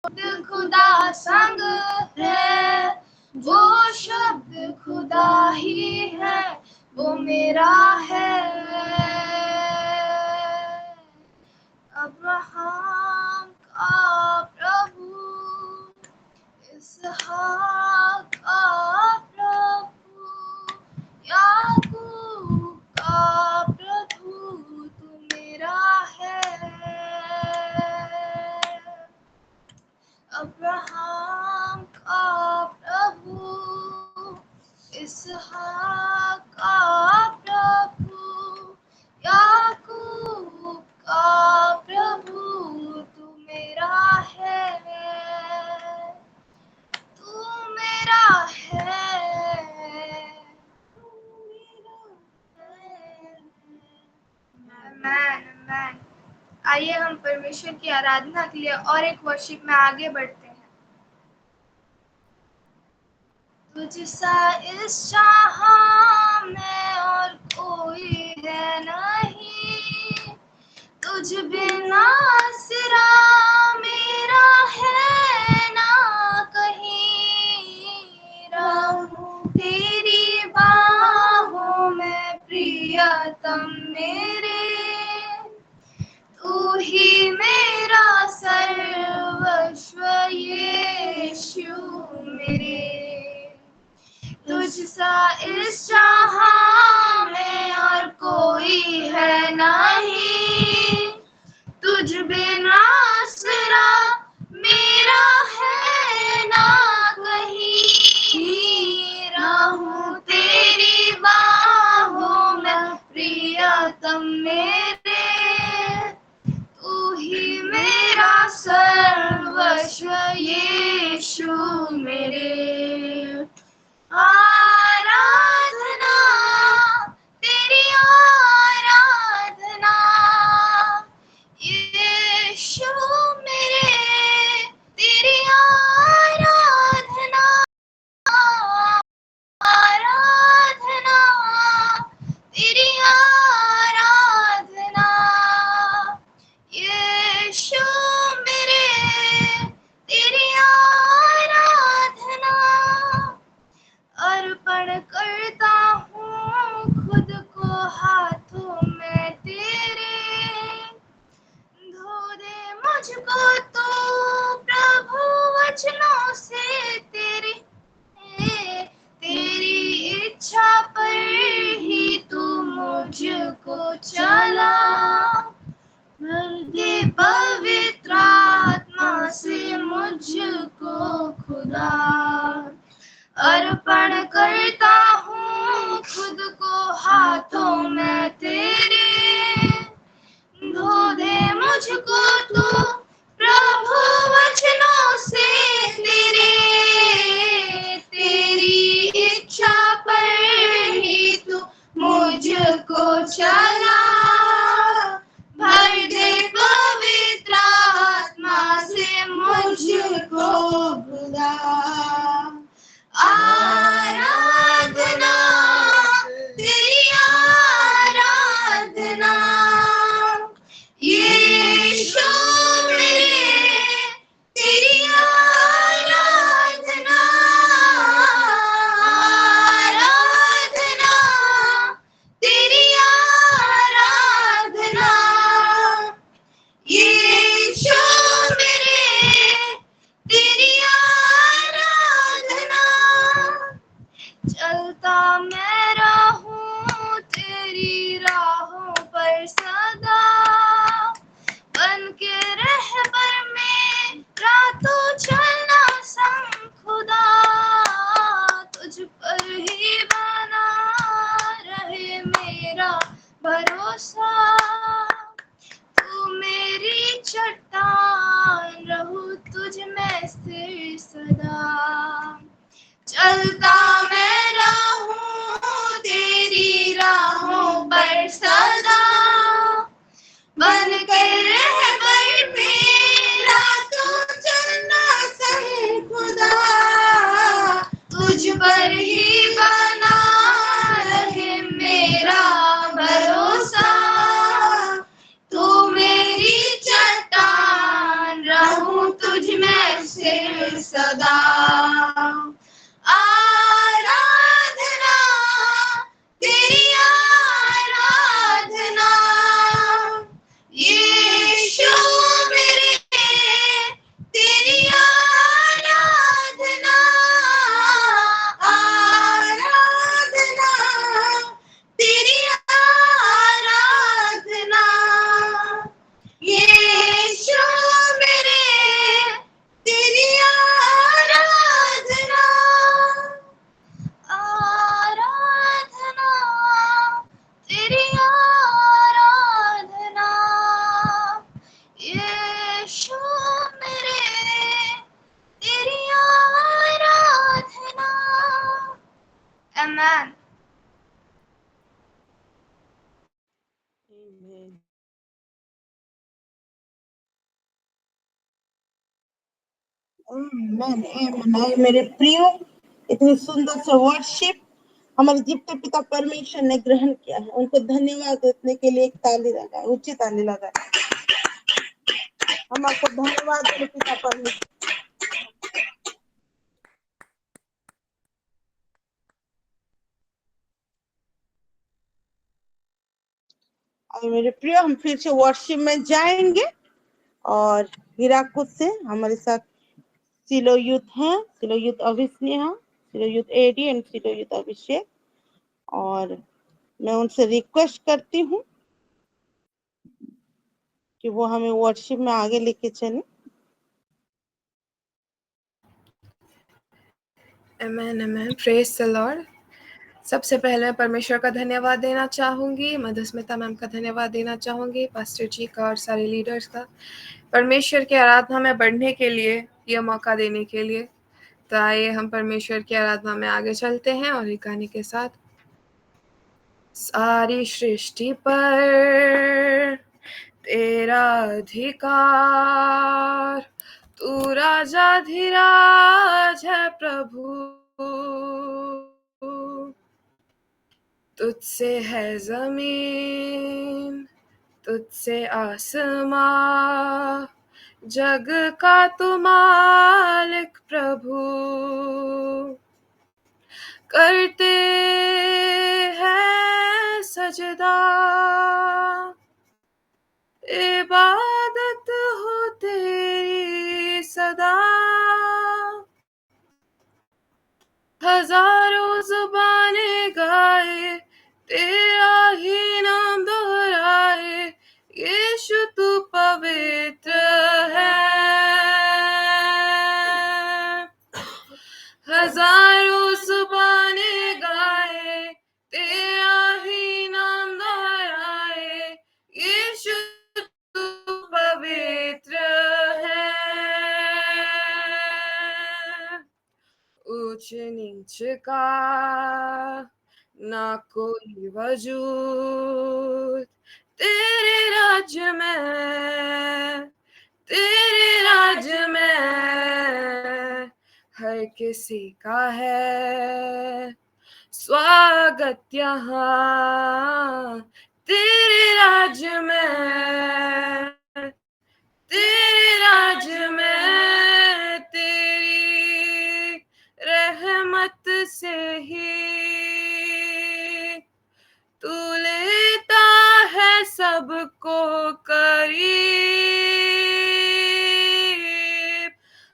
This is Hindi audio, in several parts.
खुदा संग है, वो शब्द खुदा ही है, वो मेरा है। अब्राहम का प्रभु, इसहाक का प्रभु, याकूब का प्रभु, तू मेरा है। अब्राहम का प्रभु, इसहाक का प्रभु, याकूब का प्रभु, तू मेरा है, तू मेरा है, तू मेरा है। आमेन, आमेन। आइए हम परमेश्वर की आराधना के लिए और एक वर्शिप में आगे बढ़ते हैं। तुझ सा इस जहां में और कोई है नहीं, तुझ बिना सिरा मेरा है ना कहीं। रहूं तेरी बाहों में प्रियतम मेरे, तू ही मेरा सर्वस्व यीशु मेरे। तुझ सा इस जहां में और कोई है नहीं, तुझ बिना सिरा मेरा है ना कहीं। रहूं तेरी बाहों में प्रियतम मेरे, तू ही मेरा सर्वस्व यीशु मेरे। आराधना तेरी आराधना, यीशु मेरे तेरी आराधना। आराधना तेरी आराधना, यीशु मेरे तेरी आराधना। अर्पण करता हूँ खुद को हाथों में तेरे, धो दे मुझको तो प्रभु वचनों से तेरी। तेरी इच्छा पर ही तू मुझको चला, भर दे पवित्र आत्मा से मुझको खुदा। अर्पण करता हूँ खुद को हाथों में तेरे, धो दे मुझको तू प्रभु वचनों से तेरे। तेरी इच्छा पर ही तू मुझको चला, भर दे पवित्र आत्मा से मुझको खुदा। आराधना तेरी आराधना, यीशु मेरे तेरी आराधना। आराधना तेरी आराधना, यीशु मेरे तेरी आराधना। चलता मैं रहूं तेरी राहों पर सदा, बन के रहबर मेरा तू चलना संग खुदा। तुझ पर ही बना रहे मेरा भरोसा, तू मेरी चट्टान रहूं तुझ में स्थिर सदा। चलता मैं रहूं तेरी राहों पर सदा, बन कर रहबर मेरा तू चलना सही खुदा। तुझ पर ही बना रहे मेरा भरोसा, तू मेरी चट्टान रहूं तुझ में से सदा आराधना तेरी आराधना यीशु मेरे तेरी आराधना आराधना तेरी आराधना यीशु मेरे तेरी आराधना आराधना तेरी आराधना यीशु मेरे तेरी आराधना आमेन आमेन आमेन। मेरे प्रियो, इतनी सुंदर से वर्शिप हमारे जीवते पिता परमेश्वर ने ग्रहण किया है, उनको धन्यवाद देने के लिए एक ताली लगाए, ऊंची ताली लगाए। हम आपको धन्यवाद देते पिता परमेश्वर। और मेरे प्रियो, हम फिर से वर्शिप में जाएंगे और हिराकुद से हमारे साथ सिलो यूथ हैं, Shiloh youth Abhisneha, Shiloh youth Eddie and Shiloh youth Abhishek, और मैं उनसे रिक्वेस्ट करती हूँ कि वो हमें वर्शिप में आगे लेके चले। Amen amen. Praise the Lord. सबसे पहले मैं परमेश्वर का धन्यवाद देना चाहूँगी, मधुस्मिता मैम का धन्यवाद देना चाहूँगी, पास्टर जी का और सारे लीडर्स का, परमेश्वर की आराधना में बढ़ने के लिए, यह मौका देने के लिए। तो आइए हम परमेश्वर की आराधना में आगे चलते हैं और एक गाने के साथ। सारी सृष्टि पर तेरा अधिकार, तू राजाधिराज है प्रभु, तुझसे है जमीन, तुझसे आसमां, जग का तू मालिक प्रभु, करते हैं सजदा, इबादत हो तेरी सदा, हजारों जुबानें गाए तेरा ही नाम दोहराए, यीशु तू पवित्र है, हजारों जुबानें गाए तेरा ही नाम दोहराए, यीशु तू पवित्र है, ऊंच नीच का ना कोई वजूद, तेरे राज्य में हर किसी का है स्वागत यहाँ, तेरे राज्य में तेरी रहमत से ही तू लेता है सबको करीब,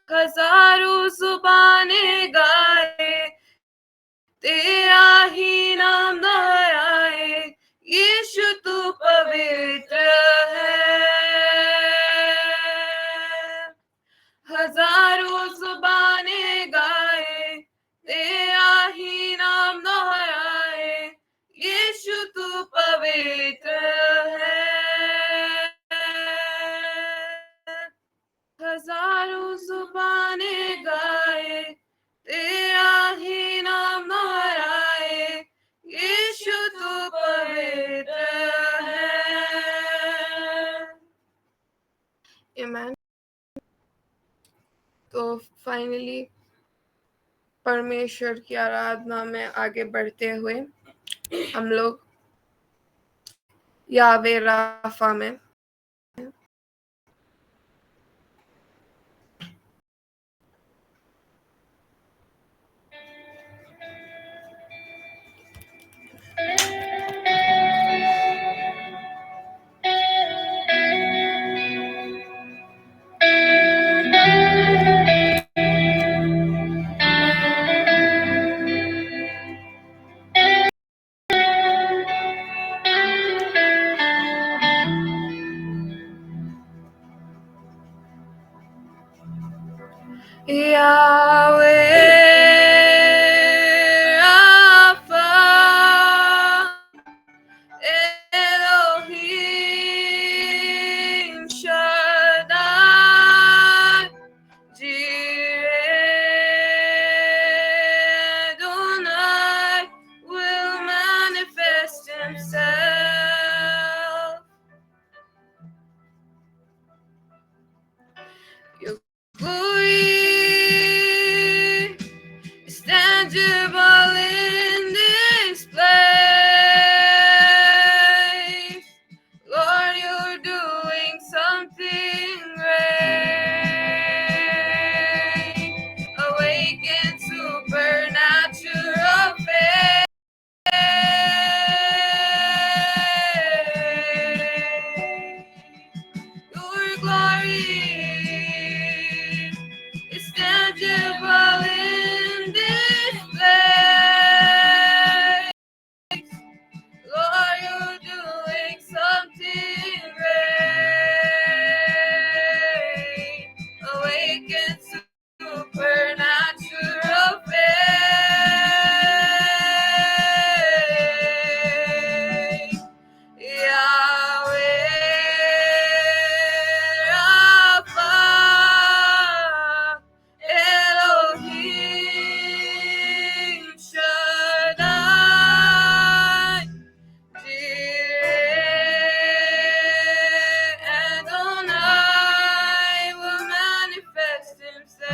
हजारों जुबानें गाए तेरा ही नाम दोहराए, यीशु तू पवित्र है, हजारों जुबानें गाए तेरा ही नाम दोहराए, यीशु तू पवित्र है, हजारों जुबानें गाए तेरा ही नाम दोहराए, यीशु तू पवित्र है। आमीन। तो फाइनली परमेश्वर की आराधना में आगे बढ़ते हुए हम लोग यावे राफा में Yahweh Rapha, Elohim Shaddai, Jireh Adonai will manifest himself. Your glory is tangible in this place. Lord, you're doing something great. Awaken supernatural faith. Your glory is tangible in this place. Lord, you're doing something great. Awaken supernatural faith. Yahweh Rapha, Elohim Shaddai, Jireh Adonai will manifest himself.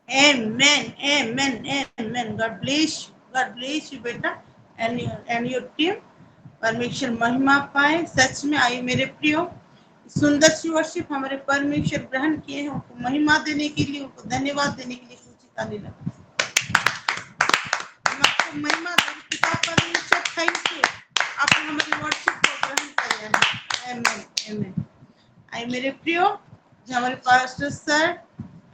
Amen, amen, amen. God bless you बेटा and your team. परमेश्वर महिमा पाए। सच में आइए मेरे प्रियो, सुंदर सी वर्शिप हमारे परमेश्वर ग्रहण किए हैं, उनको महिमा देने के लिए, उनको धन्यवाद देने के लिए कुछ ताली लगा। हम आपको महिमा दें पिता परमेश्वर, थैंक यू, आपने हमारी वर्शिप को ग्रहण किया है। आमेन, आमेन। आइए मेरे प्रियो, जो हमारे पास्टर सर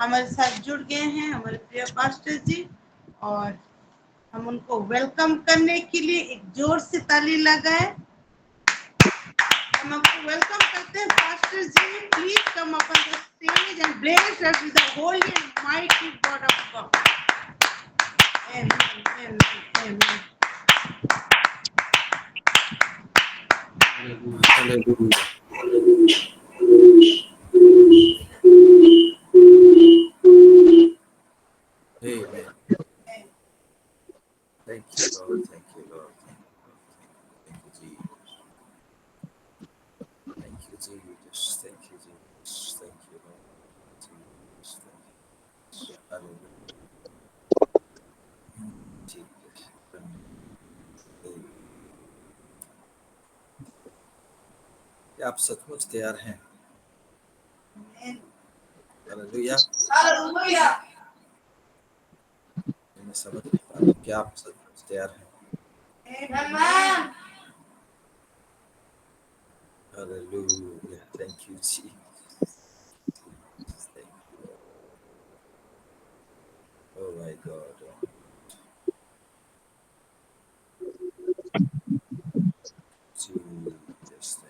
हमारे साथ जुड़ गए हैं, हमारे प्रिय पास्टर जी, और हम उनको वेलकम करने के लिए एक जोर से ताली लगाएं। हम आपको वेलकम करते हैं pastor ji, please come upon the stage and bless us with the holy and mighty God of God. Amen, amen, amen. Hallelujah. Amen. Thank you, Lord. Thank you, Lord. Thank you, Jesus. Thank you, Jesus. Thank you, Jesus. Thank you, Lord. Jesus. Thank you. Hallelujah. Jesus. Amen. क्या आप सचमुच तैयार हैं? हालेलुया। Hallelujah. मैं समझ नहीं पा रहा हूँ, क्या आप सचमुच तैयार हैं? Amen. Hallelujah. Thank you, Jesus. Thank you, Lord. Oh my God. Jesus. Thank you, Jesus.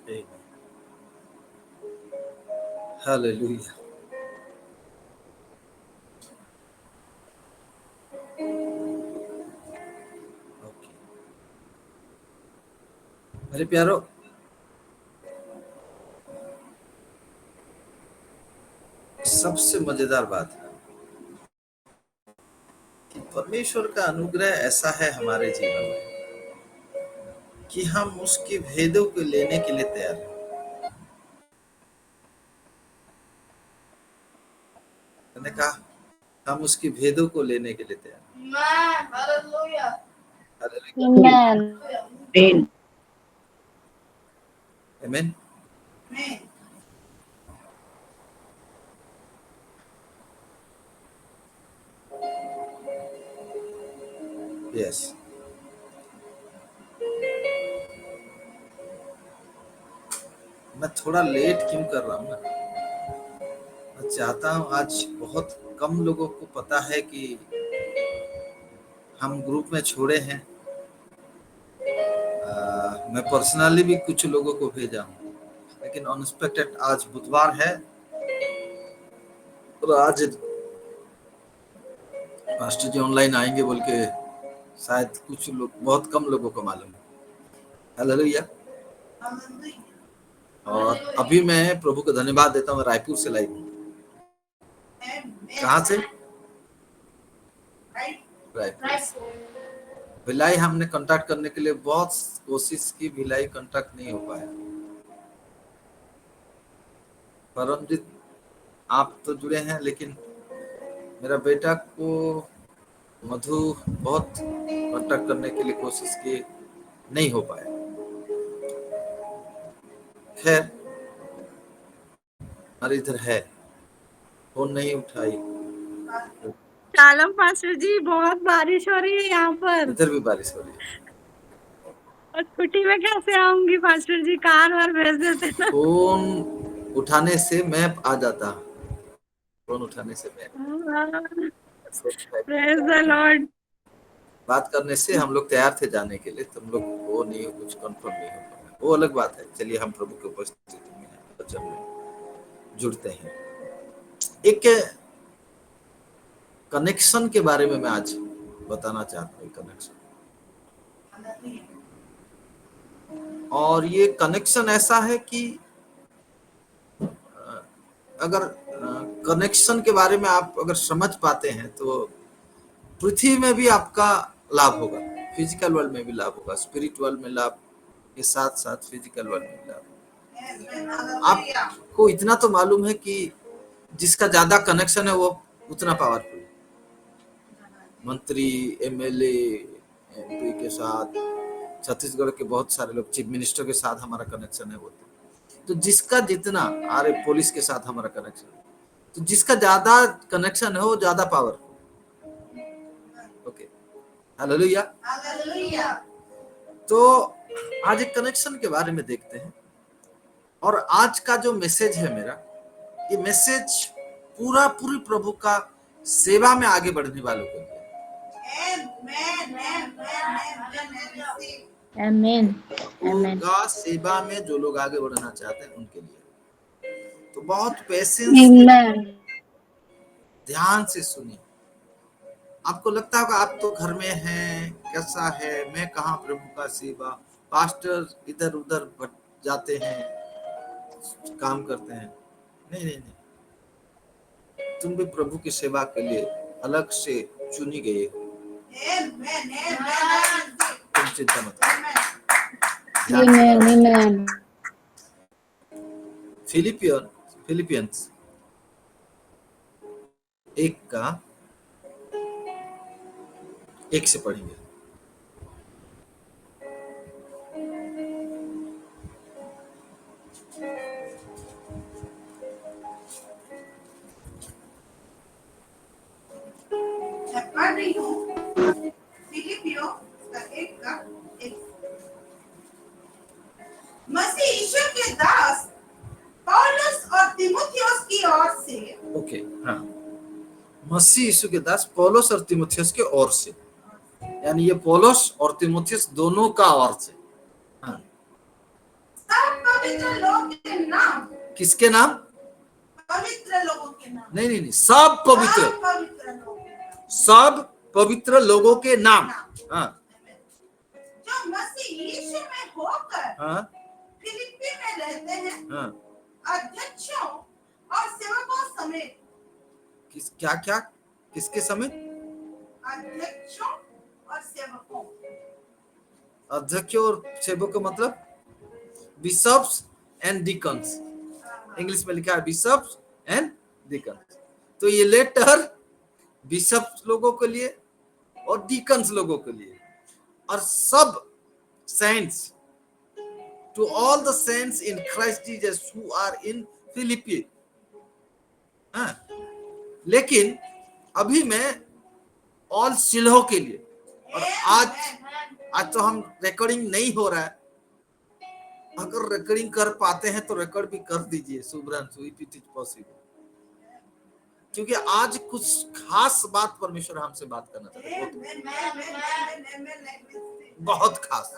Amen. Hallelujah. Okay. मेरे प्यारो, सबसे मजेदार बात है कि परमेश्वर का अनुग्रह ऐसा है हमारे जीवन में कि हम उसके भेदों को लेने के लिए तैयार हैं। मैंने कहा हम उसके भेदों को लेने के लिए तैयार हैं। Hallelujah. Amen. Amen. Amen. Amen. Yes. मैं थोड़ा लेट क्यों कर रहा हूँ ना, मैं चाहता हूँ, आज बहुत कम लोगों को पता है कि हम ग्रुप में छोड़े हैं। मैं पर्सनली भी कुछ लोगों को भेजा हूँ, लेकिन अनएक्सपेक्टेड आज बुधवार है और आज मास्टर जी ऑनलाइन आएंगे बोल के शायद कुछ लोग, बहुत कम लोगों को मालूम है। हालेलुया। और अभी मैं प्रभु को धन्यवाद देता हूँ, रायपुर से लाइव हूँ। कहाँ से? रायपुर। भिलाई हमने कांटेक्ट करने के लिए बहुत कोशिश की, भिलाई कांटेक्ट नहीं हो पाया। परमजीत आप तो जुड़े हैं, लेकिन मेरा बेटा को मधु बहुत कांटेक्ट करने के लिए कोशिश की, नहीं हो पाया। खैर हमारे इधर है, फोन नहीं उठाई। शालम पास्टर जी, बहुत बारिश हो रही है यहाँ पर। इधर भी बारिश हो रही है। और छुट्टी में कैसे आऊंगी पास्टर जी, कार वार भेज देते ना। फोन उठाने से मैं आ जाता, फोन उठाने से मैं प्रेज द लॉर्ड। बात करने से हम लोग तैयार थे जाने के लिए, तुम लोग वो नहीं हो, कुछ कंफर्म नहीं हो पाया, वो अलग बात है। चलिए हम प्रभु की उपस्थिति में वचन में जुड़ते हैं। एक कनेक्शन के बारे में मैं आज बताना चाहता हूँ, कनेक्शन। और ये कनेक्शन ऐसा है कि अगर कनेक्शन के बारे में आप अगर समझ पाते हैं तो पृथ्वी में भी आपका लाभ होगा, फिजिकल वर्ल्ड में भी लाभ होगा, स्पिरिट वर्ल्ड में लाभ के साथ साथ फिजिकल वर्ल्ड में लाभ। आपको इतना तो मालूम है कि जिसका ज्यादा कनेक्शन है वो उतना पावरफुल। मंत्री, एमएलए, एमपी के साथ, छत्तीसगढ़ के बहुत सारे लोग, चीफ मिनिस्टर के साथ हमारा कनेक्शन है वो। तो जिसका जितना, अरे पुलिस के साथ हमारा कनेक्शन, तो जिसका ज्यादा कनेक्शन है वो ज्यादा पावरफुल। Okay, hallelujah. तो आज एक कनेक्शन के बारे में देखते हैं। और आज का जो मैसेज है मेरा, ये मैसेज पूरी प्रभु का सेवा में आगे बढ़ने वालों के लिए। आमीन। प्रभु का सेवा में जो लोग आगे बढ़ना चाहते हैं उनके लिए। तो बहुत पेशेंस, ध्यान से सुनिए। आपको लगता होगा आप तो घर में हैं, कैसा है, मैं कहाँ प्रभु का सेवा, पास्टर इधर उधर जाते हैं, काम करते हैं। नहीं नहीं नहीं, तुम भी प्रभु की सेवा के लिए अलग से चुनी गई हो। तुम चिंता मत करो। फिलिपियंस 1 से पढ़ेंगे। पढ़ रही हूँ फिलिपियों का 1 मसीह यीशु के दास पौलुस और तीमुथियुस की ओर से। ओके, हाँ, मसीह यीशु के दास पौलुस और तीमुथियुस के ओर से, यानी ये पौलुस और तीमुथियुस दोनों का ओर से। हाँ, सब पवित्र लोगों के नाम। किसके नाम? पवित्र लोगों के नाम। नहीं नहीं नहीं, सब पवित्र लोगों के नाम। हाँ, जो मसीह यीशु में होकर हाँ, फिलिप्पी में रहते हैं, हाँ, अध्यक्षों और सेवकों समेत। किसके समेत? अध्यक्षों और सेवकों। अध्यक्षों और सेवकों मतलब बिशप्स एंड डिकन्स। इंग्लिश में लिखा है बिशप्स एंड डिकन्स। तो ये लेटर बिशप्स लोगों के लिए और डिकन्स लोगों के लिए, और सब saints, to all the saints in Christ Jesus who are in Philippi. लेकिन अभी मैं ऑल सिल्हो के लिए, और आज तो हम रिकॉर्डिंग नहीं हो रहा है, अगर रिकॉर्डिंग कर पाते हैं तो रिकॉर्ड भी कर दीजिए Shubhranshu, if it is possible, क्योंकि आज कुछ खास बात परमेश्वर हमसे बात करना चाहते हैं, बहुत खास।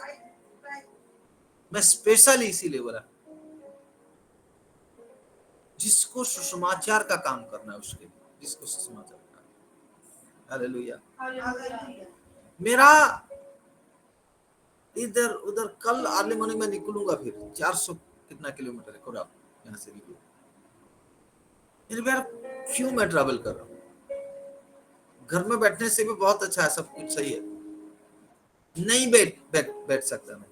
मैं स्पेशली इसीलिए बोला, जिसको सुसमाचार का काम करना है उसके लिए, जिसको सुसमाचार का। हालेलुया। मेरा इधर उधर कल अर्ली मॉर्निंग में निकलूंगा, फिर 400 कितना किलोमीटर है कोराब, यहाँ से निकलूंगा। क्यों मैं ट्रैवल कर रहा हूँ? घर में बैठने से भी बहुत अच्छा है, सब कुछ सही है, नहीं बैठ सकता मैं।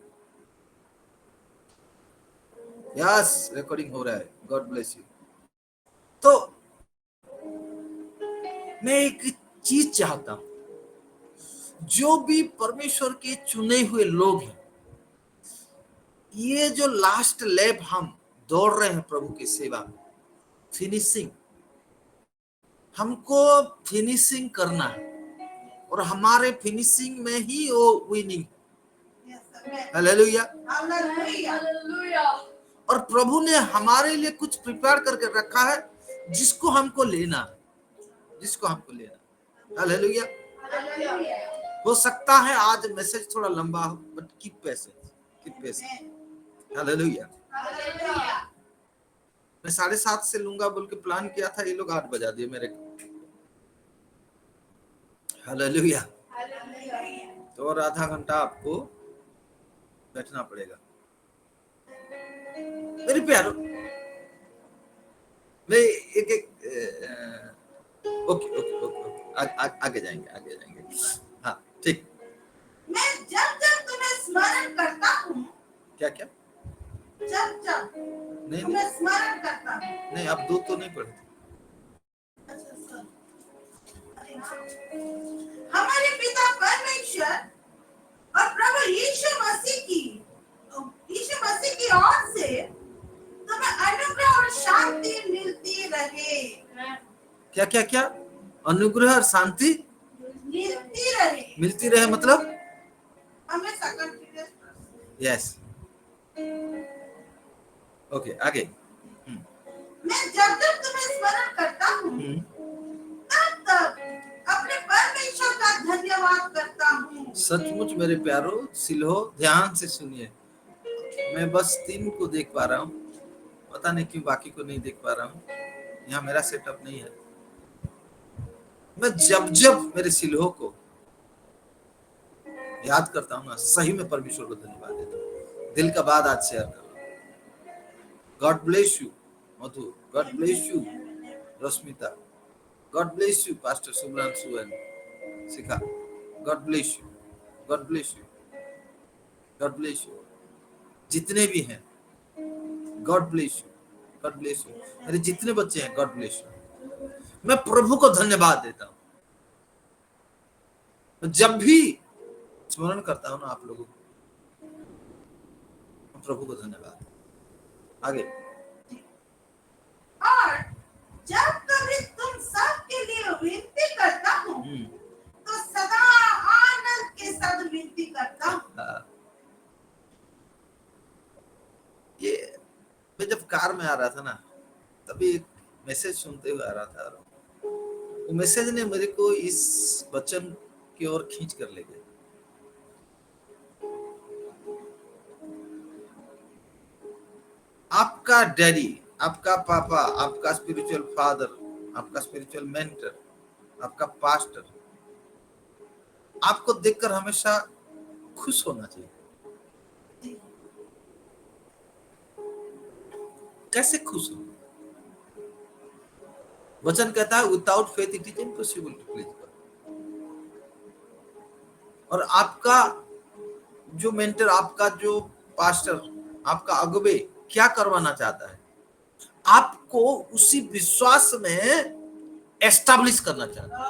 यस, रिकॉर्डिंग हो रहा है, गॉड ब्लेस यू। तो मैं एक चीज चाहता हूं, जो भी परमेश्वर के चुने हुए लोग हैं ये जो लास्ट लैप हम दौड़ रहे हैं प्रभु की सेवा में, फिनिशिंग, हमको फिनिशिंग करना है और हमारे फिनिशिंग में ही वो विनिंग। हालेलुया। और प्रभु ने हमारे लिए कुछ प्रिपेयर करके रखा है जिसको हमको लेना है, जिसको हमको लेना। हालेलुया। हो सकता है आज मैसेज थोड़ा लंबा हो, but keep patience, keep patience. Hallelujah. मैं 7:30 से लूंगा बोल के प्लान किया था, ये लोग 8 बजा दिए मेरे को। हालेलुया। तो और आधा घंटा आपको बैठना पड़ेगा। मेरे प्यारो, मैं एक ओके ओके ओके आगे जाएंगे, आगे जाएंगे। हाँ ठीक। मैं जब जब तुम्हें स्मरण करता हूँ, क्या क्या? जब जब नहीं तुम्हें स्मरण करता हूँ। नहीं, आप 2 तो नहीं पढ़े। हमारे पिता परमेश्वर और प्रभु यीशु मसीह की ओर से तुम्हें अनुग्रह और शांति मिलती रहे। क्या क्या क्या? अनुग्रह और शांति मिलती रहे मतलब? हमेशा। यस ओके आगे। मैं जब जब तुम्हें स्मरण करता हूँ, तब तब अपने परमेश्वर का धन्यवाद करता हूँ। सचमुच मेरे प्यारो सिलो, ध्यान से सुनिए। मैं बस 3 को देख पा रहा हूँ, पता नहीं क्यों बाकी को नहीं देख पा रहा हूँ। यहाँ मेरा सेटअप नहीं है। मैं जब जब मेरे सिलोह को याद करता हूँ ना, सही में परमेश्वर को धन्यवाद देता हूँ। दिल का बात आज शेयर कर रहा हूँ। God bless you Madhu, God bless you Rashmita, God bless you pastor Subranshu and Shikha, God bless you, God bless you, God bless you. जितने भी हैं God bless you, God bless you. मेरे जितने बच्चे हैं गॉड ब्लेस यू। मैं प्रभु को धन्यवाद देता हूँ। जब भी स्मरण करता हूँ ना आप लोगों को, प्रभु को धन्यवाद। आगे। और जब कभी तुम सब के लिए विनती करता हूँ, तो सदा आनंद के साथ विनती करता हूँ। ये मैं जब कार में आ रहा था ना, तभी एक मैसेज सुनते हुए आ रहा था। वो मैसेज ने मेरे को इस वचन की ओर खींच कर ले गया। आपका डैडी, आपका पापा, आपका स्पिरिचुअल फादर, आपका स्पिरिचुअल मेंटर, आपका पास्टर आपको देखकर हमेशा खुश होना चाहिए। कैसे खुश हो? वचन कहता है without faith it is impossible to please God. और आपका जो मेंटर, आपका जो पास्टर, आपका अगुवे क्या करवाना चाहता है? आपको उसी विश्वास में एस्टैब्लिश करना चाहता है।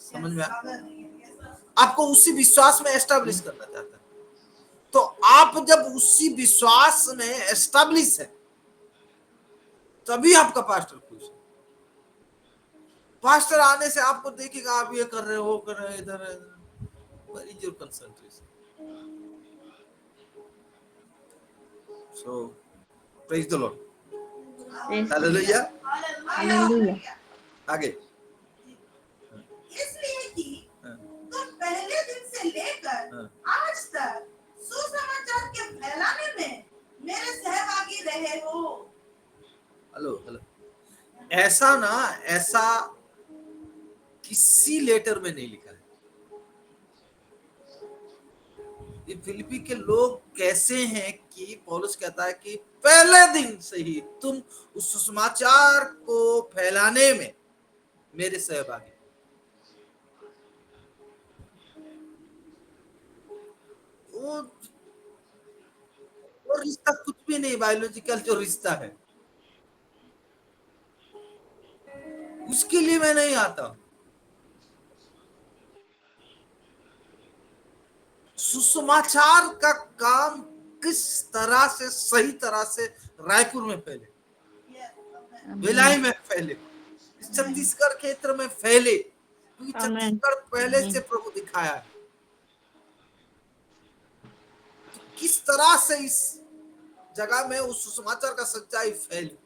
समझ में? आपको उसी विश्वास में एस्टैब्लिश करना चाहता है। तो आप जब उसी विश्वास में एस्टैब्लिश है, तभी आपका पास्टर खुश है। पास्टर आने से आपको देखेगा आप ये कर रहे हो, कर रहे हो, इधर है। Where is your concentration? So, praise the Lord. Hallelujah. Hallelujah. आगे। इसलिए कि तुम पहले दिन से लेकर आज तक सुसमाचार के फैलाने में मेरे सहभागी रहे हो। Hello hello. ऐसा ना, ऐसा किसी लेटर में नहीं लिखा है। ये फिलिपी के लोग कैसे हैं कि पौलुस कहता है कि पहले दिन से ही तुम उस सुसमाचार को फैलाने में मेरे सहभागी। वो रिश्ता कुछ भी नहीं, बायोलॉजिकल जो रिश्ता है उसके लिए मैं नहीं आता। सुसमाचार का काम किस तरह से, सही तरह से रायपुर में फैले, भिलाई में फैले, छत्तीसगढ़ क्षेत्र में फैले, क्योंकि छत्तीसगढ़ पहले से प्रभु दिखाया है। तो किस तरह से इस जगह में उस सुसमाचार का सच्चाई फैले,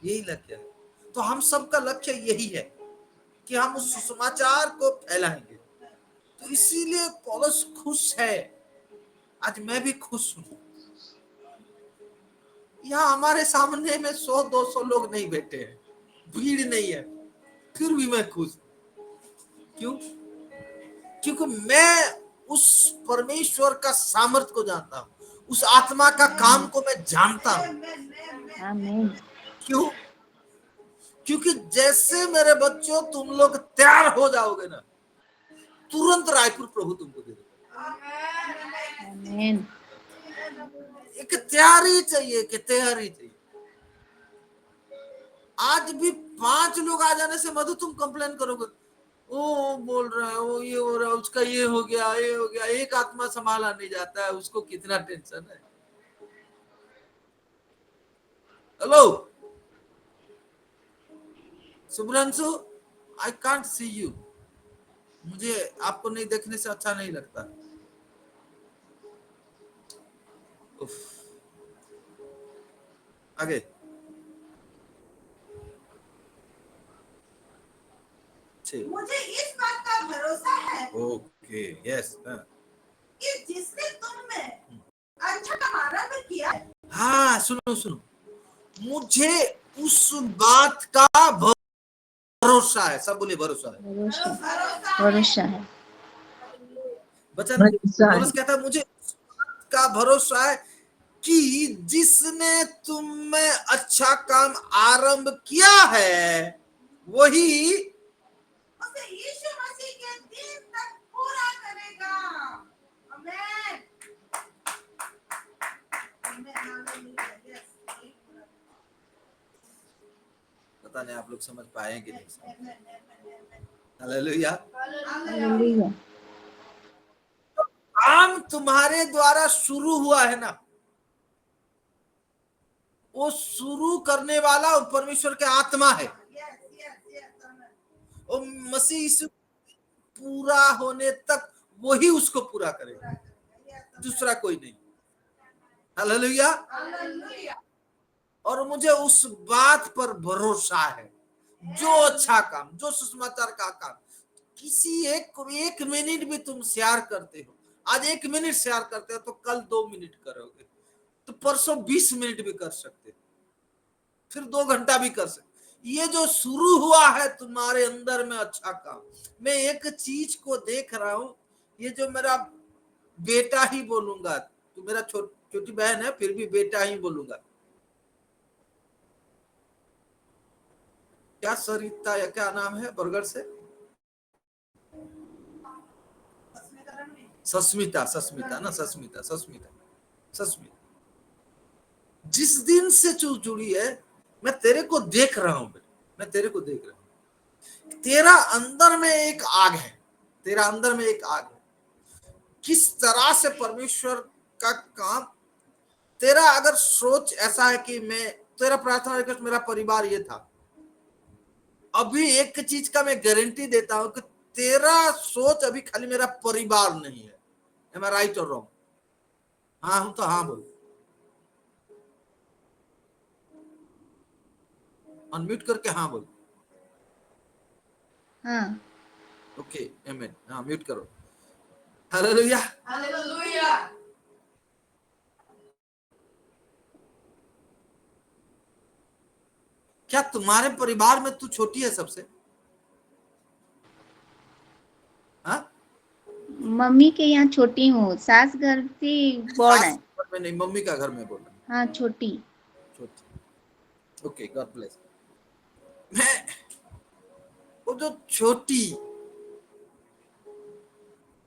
यही लक्ष्य है। तो हम सबका लक्ष्य यही है कि हम उस सुसमाचार को फैलाएंगे। तो इसीलिए पौलुस खुश है, आज मैं भी खुश हूं। यहाँ हमारे सामने में 100-200 लोग नहीं बैठे हैं, भीड़ नहीं है, फिर भी मैं खुश। क्यों? क्योंकि मैं उस परमेश्वर का सामर्थ्य को जानता हूं, उस आत्मा का काम को मैं जानता हूं। क्यों? क्योंकि जैसे मेरे बच्चों तुम लोग तैयार हो जाओगे ना, तुरंत रायपुर प्रभु तुमको दे देगा। एक तैयारी चाहिए, कि तैयारी चाहिए। आज भी 5 लोग आ जाने से मधु तुम कंप्लेन करोगे, वो बोल रहा है, वो ये हो रहा है, उसका ये हो गया, ये हो गया। एक आत्मा संभाला नहीं जाता है, उसको कितना टेंशन है। Hello Shubhranshu, I can't see you, मुझे आपको नहीं देखने से अच्छा नहीं लगता। उफ। आगे मुझे इस बात का भरोसा है, ओके, यस, कि जिसने तुम में अच्छा काम आरंभ किया है। हाँ, सुनो सुनो, मुझे उस बात का भरोसा है। सब बोले भरोसा है, भरोसा है। बचन पौलुस कहता है मुझे उस बात का भरोसा है कि जिसने तुम में अच्छा काम आरंभ किया है वही उसे यीशु मसीह के दिन तक पूरा करेगा। आमीन। पता नहीं आप लोग समझ पाए कि नहीं। हालेलुया। हालेलुया। काम तुम्हारे द्वारा शुरू हुआ है ना, वो शुरू करने वाला परमेश्वर के आत्मा है। वो मसीह यीशु पूरा होने तक वही उसको पूरा करेगा, दूसरा कोई नहीं। हालेलुया। और मुझे उस बात पर भरोसा है, जो अच्छा काम, जो सुसमाचार का काम, किसी एक मिनट भी तुम शेयर करते हो, आज 1 मिनट शेयर करते हो तो कल 2 मिनट करोगे, तो परसों 20 मिनट भी कर सकते हो, फिर 2 घंटा भी कर सकते। ये जो शुरू हुआ है तुम्हारे अंदर में अच्छा काम, मैं एक चीज को देख रहा हूं, ये जो मेरा बेटा ही बोलूंगा, तो मेरा छोटी बहन है, फिर भी बेटा ही बोलूंगा। क्या सरिता या क्या नाम है बरगढ़ से? सस्मिता ना, सस्मिता। जिस दिन से जुड़ी है, मैं तेरे को देख रहा हूं, मैं तेरे को देख रहा हूं। तेरा अंदर में एक आग है, तेरा अंदर में एक आग है। किस तरह से परमेश्वर का काम, तेरा अगर सोच ऐसा है कि मैं, तेरा प्रार्थना है कि मेरा परिवार ये था, अभी एक चीज का मैं गारंटी देता हूं कि तेरा सोच अभी खाली मेरा परिवार नहीं है। Am I right or wrong? हाँ हूं तो हाँ बोल, अनम्यूट करके हाँ बोल। हाँ। ओके, आमीन। हाँ, म्यूट करो। हालेलुया। हालेलुया। क्या तुम्हारे परिवार में तू छोटी है सबसे? हाँ, मम्मी के यहाँ छोटी हूँ, सास घर से बड़ है। घर में नहीं, मम्मी का घर में बोल रहा। हाँ, छोटी। Okay, God bless. मैं वो जो छोटी,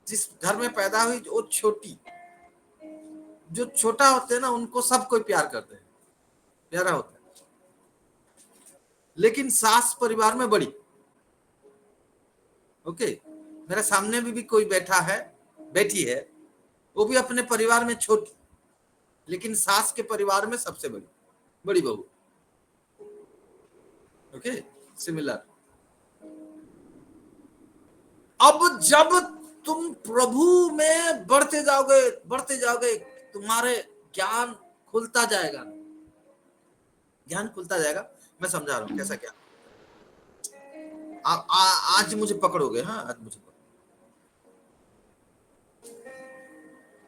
जिस घर में पैदा हुई, वो छोटी, जो छोटा होते हैं ना, उनको सब कोई प्यार करते हैं, प्यारा होता है। लेकिन सास परिवार में बड़ी। ओके, मेरे सामने भी कोई बैठा है, बैठी है, वो भी अपने परिवार में छोटी, लेकिन सास के परिवार में सबसे बड़ी बहू। Okay, similar. अब जब तुम प्रभु में बढ़ते जाओगे, तुम्हारे ज्ञान खुलता जाएगा, मैं समझा रहा हूं कैसा क्या। आज मुझे पकड़ोगे? हाँ, आज मुझे पकड़ोगे।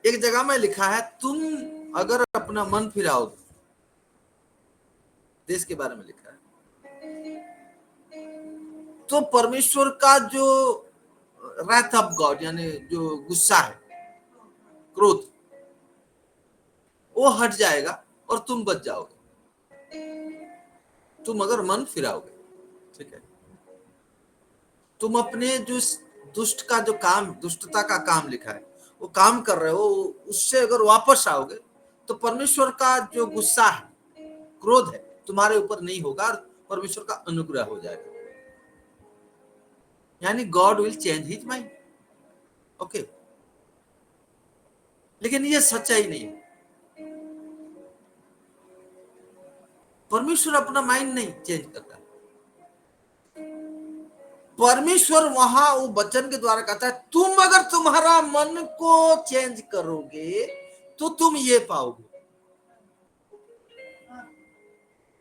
एक जगह में लिखा है, तुम अगर अपना मन फिराओगे, देश के बारे में लिखा है, तो परमेश्वर का जो wrath of God यानी जो गुस्सा है, क्रोध, वो हट जाएगा और तुम बच जाओगे, तुम अगर मन फिराओगे। ठीक है, तुम अपने जो दुष्टता का काम लिखा है वो काम कर रहे हो, उससे अगर वापस आओगे तो परमेश्वर का जो गुस्सा है, क्रोध है, तुम्हारे ऊपर नहीं होगा और परमेश्वर का अनुग्रह हो जाएगा। यानी God will change his mind. Okay, लेकिन ये सच्चाई नहीं है। परमेश्वर अपना माइंड नहीं चेंज करता। परमेश्वर वहां वो वचन के द्वारा कहता है, तुम अगर तुम्हारा मन को चेंज करोगे तो तुम ये पाओगे।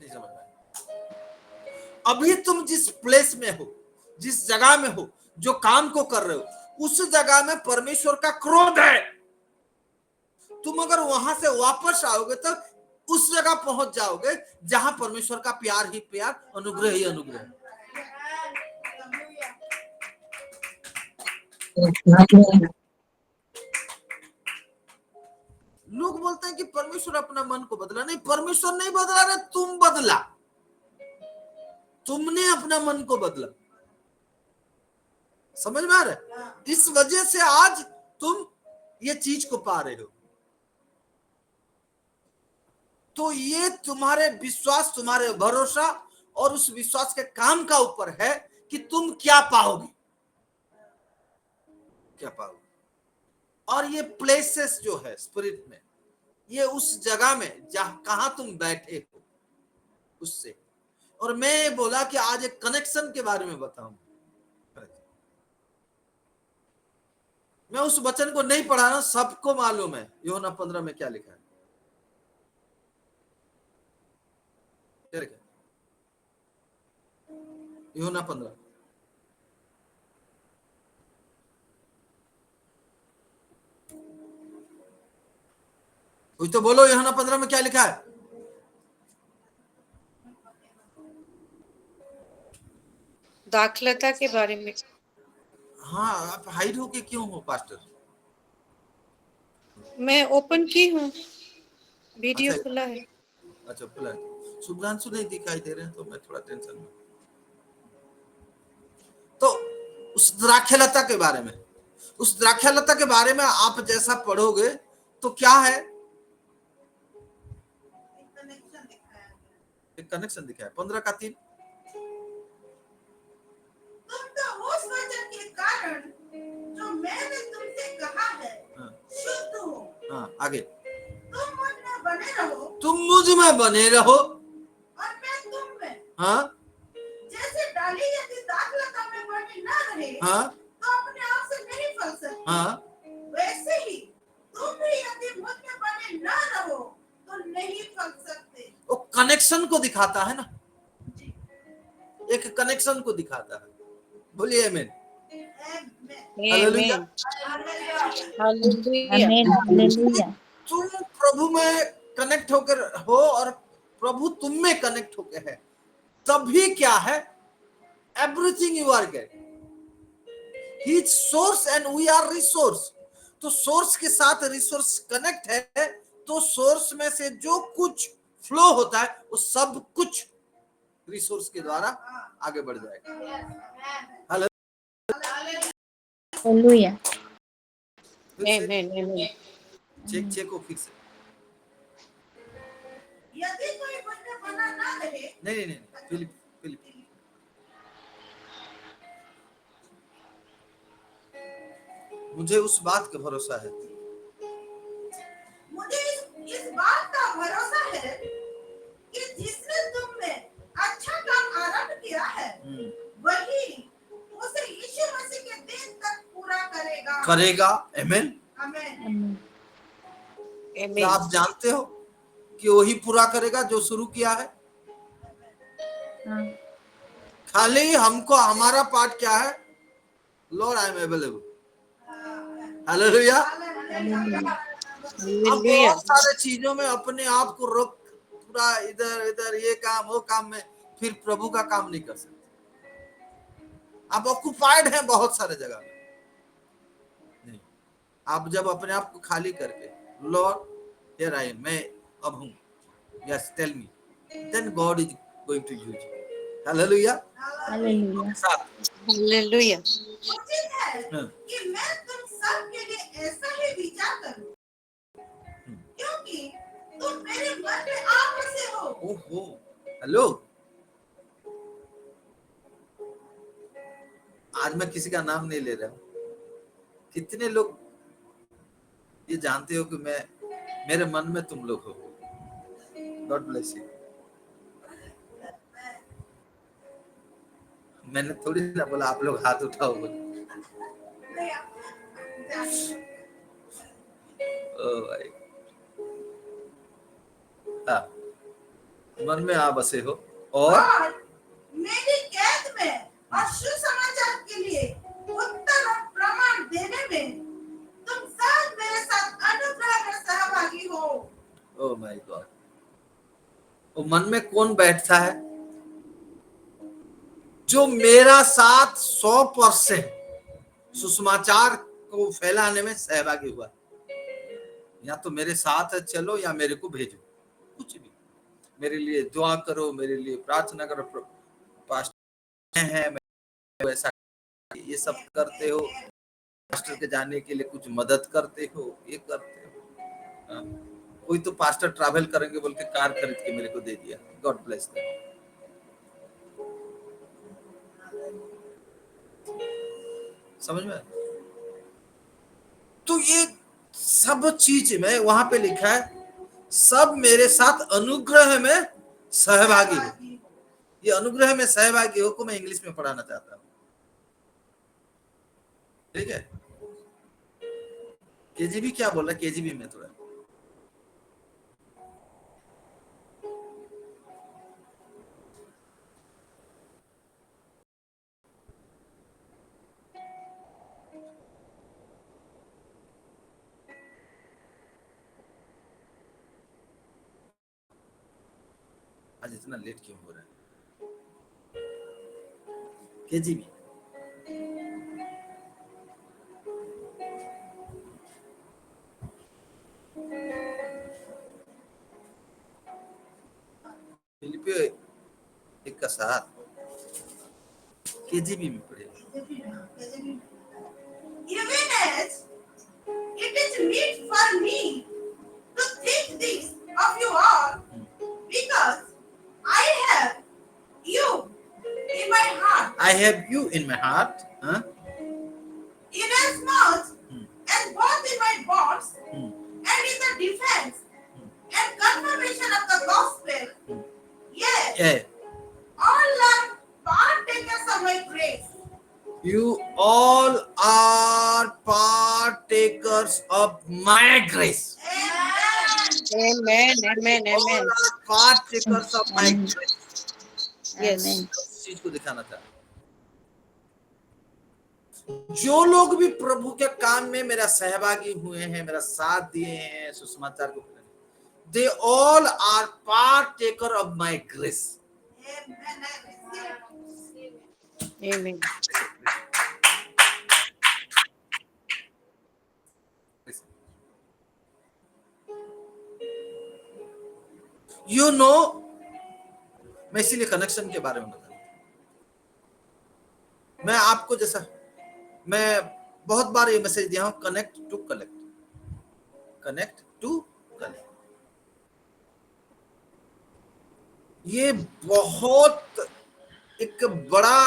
नहीं समझ में? अभी तुम जिस प्लेस में हो, जिस जगह में हो, जो काम को कर रहे हो, उस जगह में परमेश्वर का क्रोध है। तुम अगर वहां से वापस आओगे तो उस जगह पहुंच जाओगे जहां परमेश्वर का प्यार ही प्यार, अनुग्रह ही अनुग्रह। लोग बोलते हैं कि परमेश्वर अपना मन को बदला। नहीं, परमेश्वर नहीं बदला रे, तुम बदला। तुमने अपना मन को बदला। समझ में आ रहा है? इस वजह से आज तुम ये चीज को पा रहे हो। तो ये तुम्हारे विश्वास, तुम्हारे भरोसा और उस विश्वास के काम का ऊपर है कि तुम क्या पाओगे, क्या पाओगे। और ये प्लेसेस जो है स्पिरिट में, ये उस जगह में कहां तुम बैठे हो उससे। और मैं बोला कि आज एक कनेक्शन के बारे में बताऊं। मैं उस वचन को नहीं पढ़ा रहा, सबको मालूम है यूहन्ना 15 में क्या लिखा है। यूहन्ना 15 कुछ तो बोलो, यूहन्ना 15 में क्या लिखा है? दाखलता के बारे में। हाँ, आप हाइड होके क्यों हो पास्टर? मैं ओपन की हूँ, वीडियो अच्छा, खुला है। अच्छा खुला है। शुभ्रांशु नहीं दिखाई दे रहे हैं तो मैं थोड़ा टेंशन में। तो उस द्राक्षलता के बारे में, उस द्राक्षलता के बारे में आप जैसा पढ़ोगे तो क्या है, एक कनेक्शन दिखा है 15:3। तुम तो उस वचन के कारण जो मैंने तुमसे कहा है शुद्ध हो। हाँ, आगे। तुम मुझ में बने रहो, तुम मुझ में बने रहो और मैं तुम में। हाँ, जैसे डाली यदि दाखलता में बनी न रहे हाँ, तो अपने आप से नहीं फल सकती, हाँ, वैसे ही तुम भी यदि मुझ में बने न रहो तो नहीं फल सकते। वो कनेक्शन को दिखाता है ना, एक कनेक्शन को दिखाता है। बोलिए आमीन, हालेलुया। आमीन हालेलुया। तुम प्रभु में कनेक्ट होकर हो और प्रभु तुम में कनेक्ट होकर है, तभी क्या है, everything you are get. He is source and we are resource. तो सोर्स के साथ रिसोर्स कनेक्ट है, तो सोर्स में से जो कुछ फ्लो होता है वो सब कुछ रिसोर्स के द्वारा आगे बढ़ जाएगा। हालेलुया। चेक को फिर से। यदि कोई मुझ में बना न रहे, नहीं, फिलिप मुझे उस बात का भरोसा है बात का भरोसा है कि जिसने तुम में अच्छा काम आरंभ किया है वही उसे यीशु मसीह के दिन तक पूरा करेगा। आमेन। आमेन। क्या आप जानते हो कि वही पूरा करेगा जो शुरू किया है? खाली हमको हमारा पार्ट क्या है? Lord I am available. Hallelujah. अब बहुत सारे चीजों में अपने आप को रोक, पूरा इधर इधर ये काम वो काम में फिर प्रभु का काम नहीं कर सकते। आप ऑक्युपाइड हैं बहुत सारे जगह में। नहीं, आप जब अपने आप को खाली करके लॉर्ड हियर आई एम, मैं अब हूं, yes tell me, then God is going to use you. Hallelujah. Hallelujah. Hallelujah. उचित है कि मैं तुम सब के लिए ऐसा ही विचार करूं, क्योंकि तुम मेरे मन में आप से हो। ओहो, हेलो, आज मैं किसी का नाम नहीं ले रहा हूं। कितने लोग ये जानते हो कि मैं, मेरे मन में तुम लोग हो। God bless you. मैंने थोड़ी ना बोला आप लोग हाथ उठाओ बोले। ओ भाई, हाँ, मन में आप बसे हो और मेरी कैद में और सुसमाचार के लिए उत्तर और प्रमाण देने में तुम सब मेरे साथ अनुग्रह में सहभागी हो। ओ माय गॉड, वो मन में कौन बैठता है? जो मेरा साथ 100% सुसमाचार को फैलाने में सहभागी हुआ। या तो मेरे साथ चलो या मेरे को भेजो, कुछ भी। मेरे लिए दुआ करो, मेरे लिए प्रार्थना करो, पास्टर है ऐसा, ये सब करते हो, पास्टर के जाने के लिए कुछ मदद करते हो, ये करते हो। कोई तो पास्टर ट्रैवल करेंगे बोल के कार खरीद के मेरे को दे दिया। God bless them. समझ में? तो ये सब चीज में वहां पे लिखा है, सब मेरे साथ अनुग्रह में सहभागी हो। ये अनुग्रह में सहभागी हो को मैं इंग्लिश में पढ़ाना चाहता हूं, ठीक है? केजीबी क्या बोल रहा है? केजीबी में थोड़ा आज इतना लेट क्यों हो रहा है? केजीबी फिलिपियो 1:7 केजीबी में पढ़े। Even as it is meet for me to think this of you all, because I have you in my heart. I have you in my heart. Inasmuch as both in my bonds and in the defense and confirmation of the gospel, yes, Yeah. all are partakers of my grace. You all are partakers of my grace. Amen. Amen. All Amen. are partakers of my grace. Yes. उस चीज को दिखाना था। जो लोग भी प्रभु के काम में मेरा सहभागी हुए हैं, मेरा साथ दिए हैं सुसमाचार को, they all are partaker of my grace. Amen. You know, मैं इसीलिए कनेक्शन के बारे में बता रहा हूं। मैं आपको जैसा, मैं बहुत बार ये मैसेज दिया हूं, connect to collect, connect to collect. ये बहुत एक बड़ा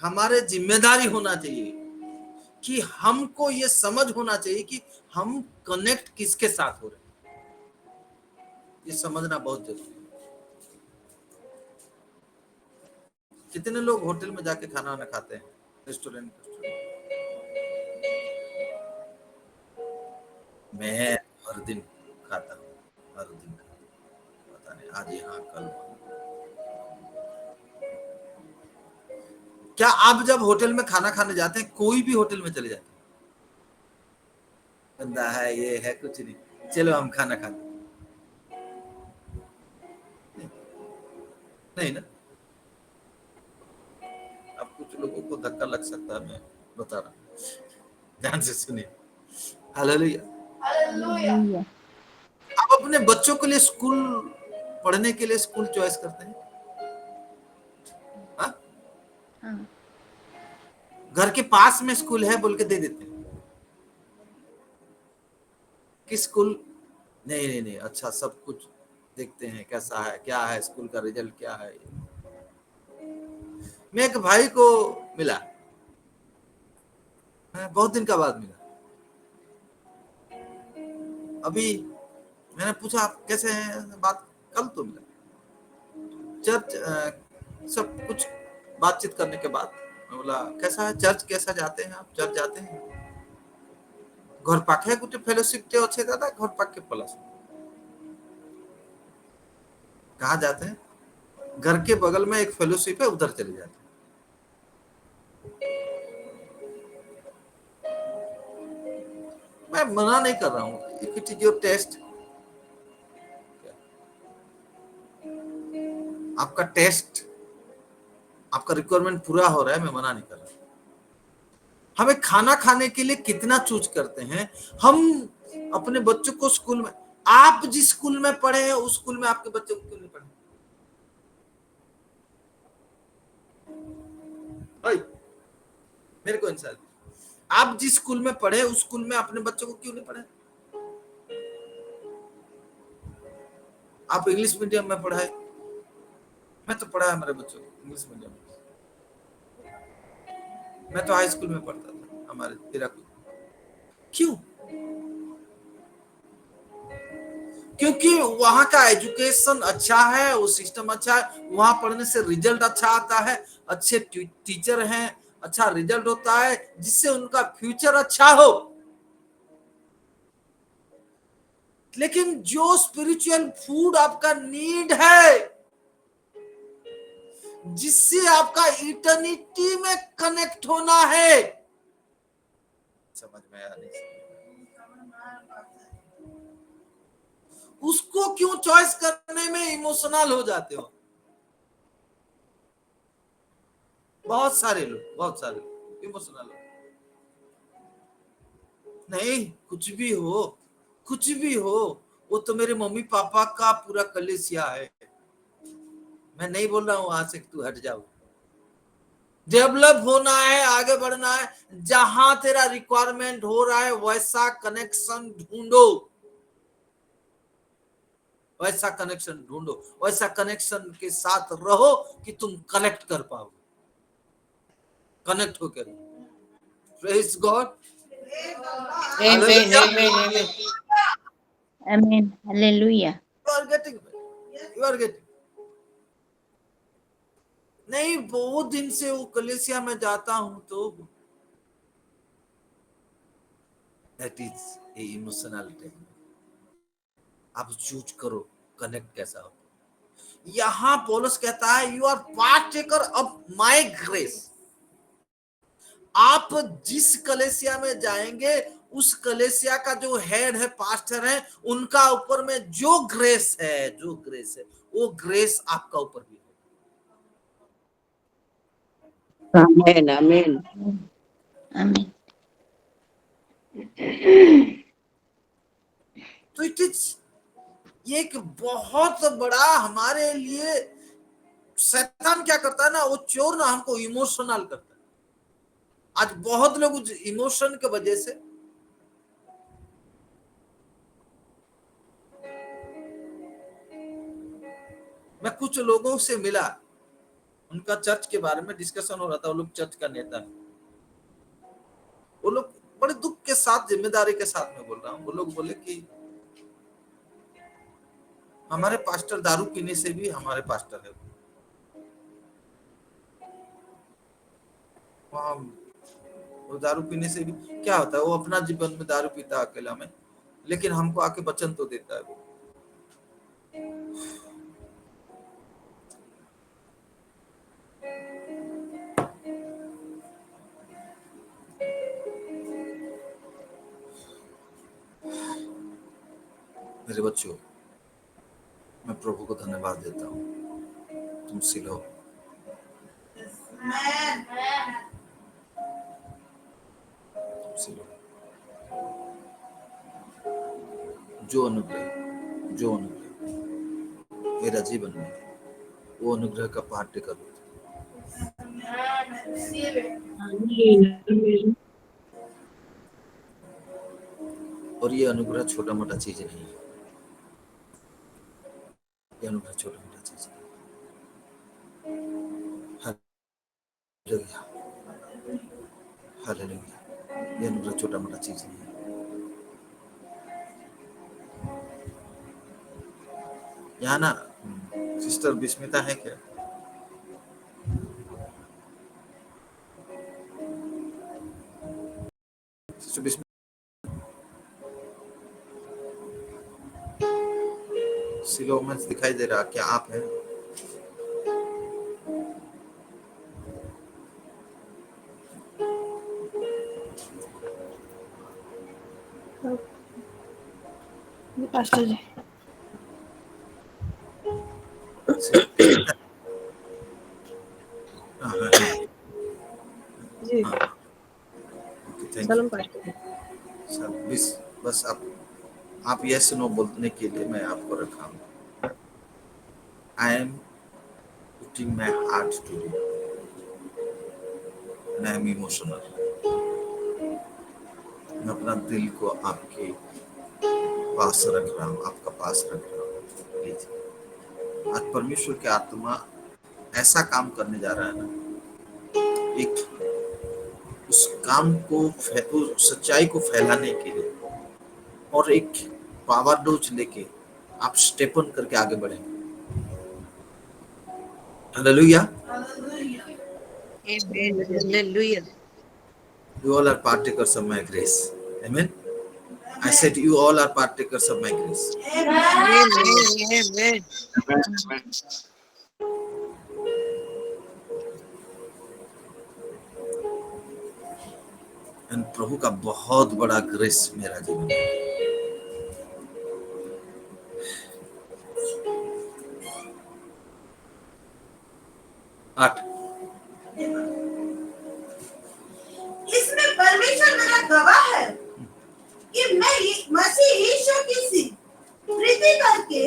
हमारे जिम्मेदारी होना चाहिए कि हमको ये समझ होना चाहिए कि हम कनेक्ट किसके साथ हो रहे हैं। ये समझना बहुत जरूरी है। कितने लोग होटल में जाके खाना वाना खाते हैं, रेस्टोरेंट? मैं हर दिन खाता हूँ, हर दिन। पता नहीं आज यहाँ कल वहाँ। क्या आप जब होटल में खाना खाने जाते हैं, कोई भी होटल में चले जाते हैं, बंदा है ये है कुछ नहीं, चलो हम खाना खाते, नहीं ना? अब कुछ लोगों को धक्का लग सकता है, मैं बता रहा हूँ, ध्यान से सुनिए। हालेलुया। हालेलुया। आप अपने बच्चों के लिए स्कूल पढ़ने के लिए स्कूल चॉइस करते हैं? हाँ? हाँ। घर के पास में स्कूल है बोल के दे देते हैं कि स्कूल नहीं नहीं नहीं, अच्छा सब कुछ देखते हैं कैसा है, क्या है स्कूल का रिजल्ट क्या है। मैं एक भाई को मिला, बहुत दिन का बाद मिला। अभी मैंने पूछा आप कैसे हैं, बात कल तो मिला, चर्च सब कुछ बातचीत करने के बाद मैं बोला कैसा है चर्च, कैसा जाते हैं आप, चर्च जाते हैं? घर पाखे गोटे फेलोशिप टे अच्छे दादा, घर पाखे प्लस कहाँ जाते हैं? घर के बगल में एक फेलोशिप है, उधर चले जाते हैं। मैं मना नहीं कर रहा हूँ, if it is your test, आपका टेस्ट, आपका रिक्वायरमेंट पूरा हो रहा है, मैं मना नहीं कर रहा। हमें खाना खाने के लिए कितना चूज करते हैं हम अपने बच्चों को स्कूल में। आप जिस स्कूल में पढ़े हैं उस स्कूल में आपके बच्चे को क्यों नहीं पढ़े? मेरे को इंसान, आप जिस स्कूल में पढ़े उस स्कूल में अपने बच्चों को क्यों नहीं पढ़े? आप इंग्लिश मीडियम में पढ़ाए, मैं तो पढ़ा है मेरे बच्चों को इंग्लिश मीडियम में, मैं तो हाई स्कूल में पढ़ता था हमारे हीराकुद। क्यों? क्योंकि वहां का एजुकेशन अच्छा है, वो सिस्टम अच्छा है, वहां पढ़ने से रिजल्ट अच्छा आता है, अच्छे टीचर हैं, अच्छा रिजल्ट होता है जिससे उनका फ्यूचर अच्छा हो। लेकिन जो स्पिरिचुअल फूड आपका नीड है, जिससे आपका इटर्निटी में कनेक्ट होना है, समझ में आया नहीं? उसको क्यों चॉइस करने में इमोशनल हो जाते हो? बहुत सारे लोग इमोशनल हो। नहीं, कुछ भी हो, वो तो मेरे मम्मी पापा का पूरा कलेसिया है। मैं नहीं बोल रहा हूं वहां से तू हट जाओ। डेवलप होना है, आगे बढ़ना है, जहां तेरा रिक्वायरमेंट हो रहा है वैसा कनेक्शन ढूंढो, वैसा कनेक्शन ढूंढो, वैसा कनेक्शन के साथ रहो कि तुम कनेक्ट कर पाओ, कनेक्ट होकर। Praise God. Amen, amen, amen. Amen. Hallelujah. You are getting नहीं, बहुत दिन से वो कलेसिया में जाता हूं तो दैट इज इमोशनल। आप चूज करो कनेक्ट कैसा हो। यहां पौलुस कहता है you are partaker of my grace. आप जिस कलेसिया में जाएंगे उस कलेसिया का जो हेड है, पास्टर है, उनका ऊपर में जो ग्रेस है वो ग्रेस आपका ऊपर भी है। Amen, amen. Amen. तो इट इज ये एक बहुत बड़ा हमारे लिए, शैतान क्या करता है ना, वो चोर ना हमको इमोशनल करता है। आज बहुत लोग इमोशन की वजह से मैं कुछ लोगों से मिला, उनका चर्च के बारे में डिस्कशन हो रहा था, वो लोग चर्च का नेता है, वो लोग बड़े दुख के साथ, जिम्मेदारी के साथ में बोल रहा हूं, वो लोग बोले कि हमारे पास्टर दारू पीने से भी हमारे पास्टर है। वहाँ वो दारू पीने से भी क्या होता है, वो अपना जीवन में दारू पीता है अकेला में, लेकिन हमको आके वचन तो देता है वो। मेरे बच्चों, मैं प्रभु को धन्यवाद देता हूँ, तुम सिलो जो अनुग्रह मेरा जीवन में, वो अनुग्रह का पाठ करो। और ये अनुग्रह छोटा मोटा चीज नहीं है, ये अनुग्रह छोटा मोटा चीज नहीं। हालेलुया, हालेलुया, ये अनुग्रह छोटा मोटा चीज नहीं है। यहाँ ना सिस्टर विस्मिता है क्या? सिस्टर विस्मिता, सिलो में दिखाई दे रहा, क्या आप हैं? पास्टर जी जी, सलाम पास्टर जी। बस आप यस नो बोलने के लिए मैं आपको रखा हूँ। I am putting my heart to you and I am emotional. मैं अपना दिल को आपके पास रख रहा हूँ, आपका पास रख रहा हूँ। प्लीज, आज परमेश्वर की आत्मा ऐसा काम करने जा रहा है ना, एक उस काम को, उस सच्चाई को फैलाने के लिए, और एक पावर डोज लेके आप स्टेप ऑन करके आगे बढ़ेंगे। Hallelujah, Amen. Hallelujah. you all are partakers of my grace. Amen. I said you all are partakers of my grace. Amen. And प्रभु का बहुत बड़ा ग्रेस मेरा जीवन में। 8 इसमें परमेश्वर मेरा गवाह है कि मैं मसीह यीशु की सी प्रीति करके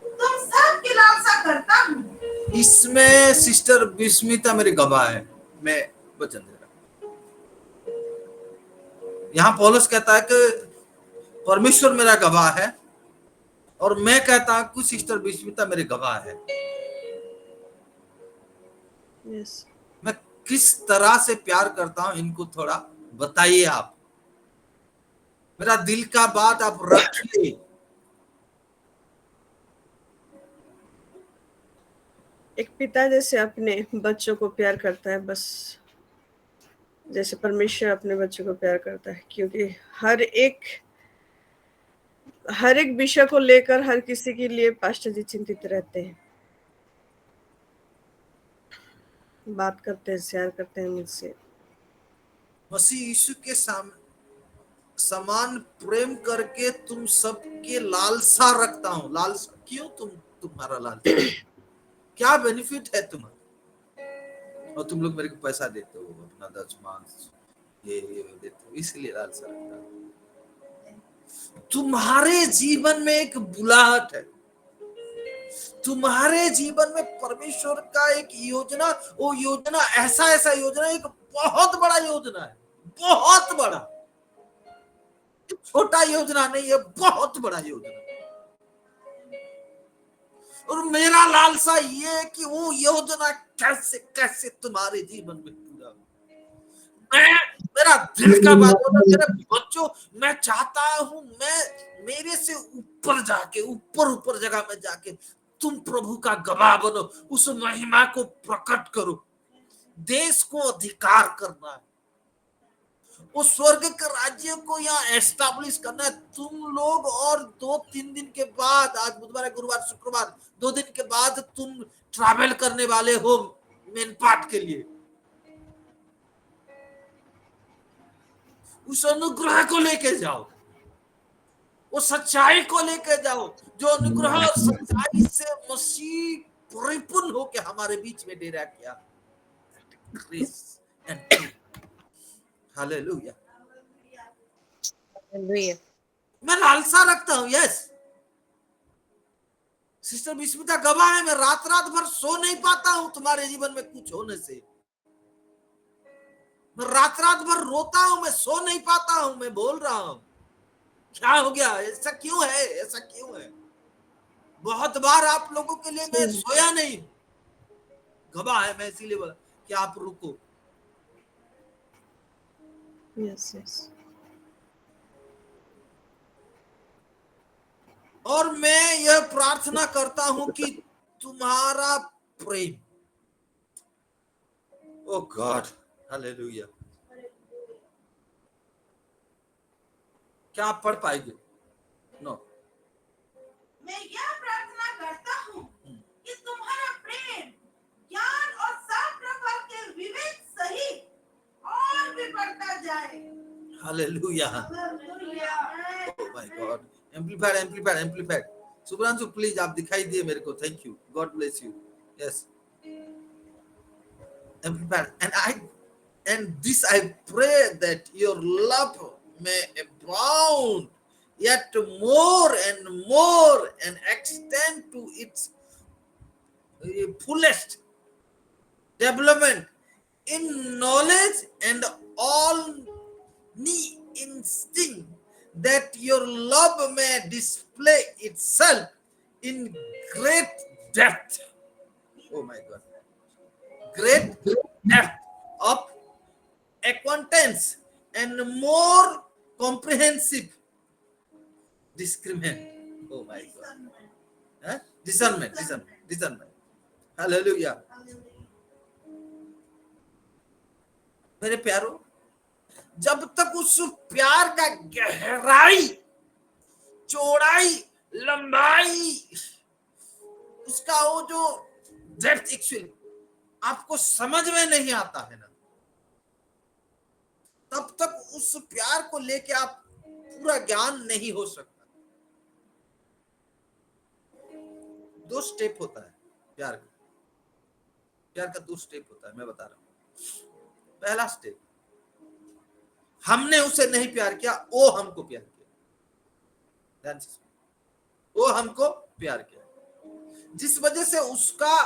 तुम सब की लालसा करता हूँ। इसमें सिस्टर विस्मिता मेरी गवाह है, मैं वचन दे रहा हूं। यहाँ पौलुस कहता है कि परमेश्वर मेरा गवाह है, और मैं कहता हूं कि सिस्टर विस्मिता मेरी गवाह है। यस, मैं किस तरह से प्यार करता हूं, इनको थोड़ा बताइए आप। मेरा दिल का बात आप रखिए। एक पिता जैसे अपने बच्चों को प्यार करता है, बस जैसे परमेश्वर अपने बच्चों को प्यार करता है, क्योंकि हर एक विषय को लेकर हर किसी के लिए पास्टर जी चिंतित रहते हैं, बात करते हैं, शेयर करते हैं मुझसे। मसीह यीशु के समान प्रेम करके तुम सबके लालसा रखता हूं। लालसा क्यों? तुम्हारा लालसा क्या बेनिफिट है तुम्हारा? और तुम लोग मेरे को पैसा देते हो, अपना दशमांश ये देते हो, इसलिए लालसा रखता हूं। तुम्हारे जीवन में एक बुलाहट है, तुम्हारे जीवन में परमेश्वर का एक योजना, वो योजना ऐसा योजना, एक बहुत बड़ा योजना है, बहुत बड़ा, छोटा योजना नहीं है, बहुत बड़ा योजना। और मेरा लालसा ये है कि वो योजना कैसे कैसे तुम्हारे जीवन में पूरा हो। मेरा दिल का बात होता है मेरे बच्चों, मैं चाहता हूं मैं मेरे से ऊपर जाके ऊपर जगह में जाके तुम प्रभु का गवाह बनो, उस महिमा को प्रकट करो। देश को अधिकार करना है, उस स्वर्ग के राज्य को यहाँ एस्टैब्लिश करना है। तुम लोग और 2-3 दिन के बाद, आज बुधवार, गुरुवार, शुक्रवार, 2 दिन के बाद तुम ट्रैवल करने वाले हो मेन पार्ट के लिए। उस अनुग्रह को लेके जाओ, वो सच्चाई को लेके जाओ, जो अनुग्रह और सच्चाई से मसीह परिपूर्ण होके हमारे बीच में डेरा किया। हालेलुया। Hallelujah. मैं लालसा रखता हूं। यस, सिस्टर विस्मिता गवाह है, मैं रात भर सो नहीं पाता हूं तुम्हारे जीवन में कुछ होने से। मैं रात भर रोता हूं, मैं सो नहीं पाता हूं। मैं बोल रहा हूं क्या हो गया, ऐसा क्यों है, ऐसा क्यों है। बहुत बार आप लोगों के लिए मैं सोया नहीं, गवाह है मैं, इसीलिए बोला कि आप रुको। Yes. और मैं यह प्रार्थना करता हूं कि तुम्हारा प्रेम, ओ गॉड, हालेलुया। क्या आप पढ़ पाएंगे? नो। मैं यह प्रार्थना करता हूँ कि तुम्हारा प्रेम ज्ञान और सब प्रकार के विवेक सहित और भी बढ़ता जाए। Hallelujah. Oh my God. Amplified. Subranshu please आप दिखाई दिए मेरे को, thank you, God bless you. Yes, amplified. And this I pray that your love may abound yet more and extend to its fullest development in knowledge and all instinct, that your love may display itself in great depth. Oh my God. Great depth of acquaintance and more comprehensive discriminant. Oh my God. Discernment. Hallelujah. मेरे प्यारो, जब तक उस प्यार का गहराई, चौड़ाई, लंबाई, उसका वो जो डेप्थ एक्चुअली आपको समझ में नहीं आता है ना, तब तक उस प्यार को लेके आप पूरा ज्ञान नहीं हो सकता। 2 स्टेप होता है प्यार का 2 स्टेप होता है, मैं बता रहा हूं। पहला स्टेप, हमने उसे नहीं प्यार किया, वो हमको प्यार किया। वो हमको प्यार किया, जिस वजह से उसका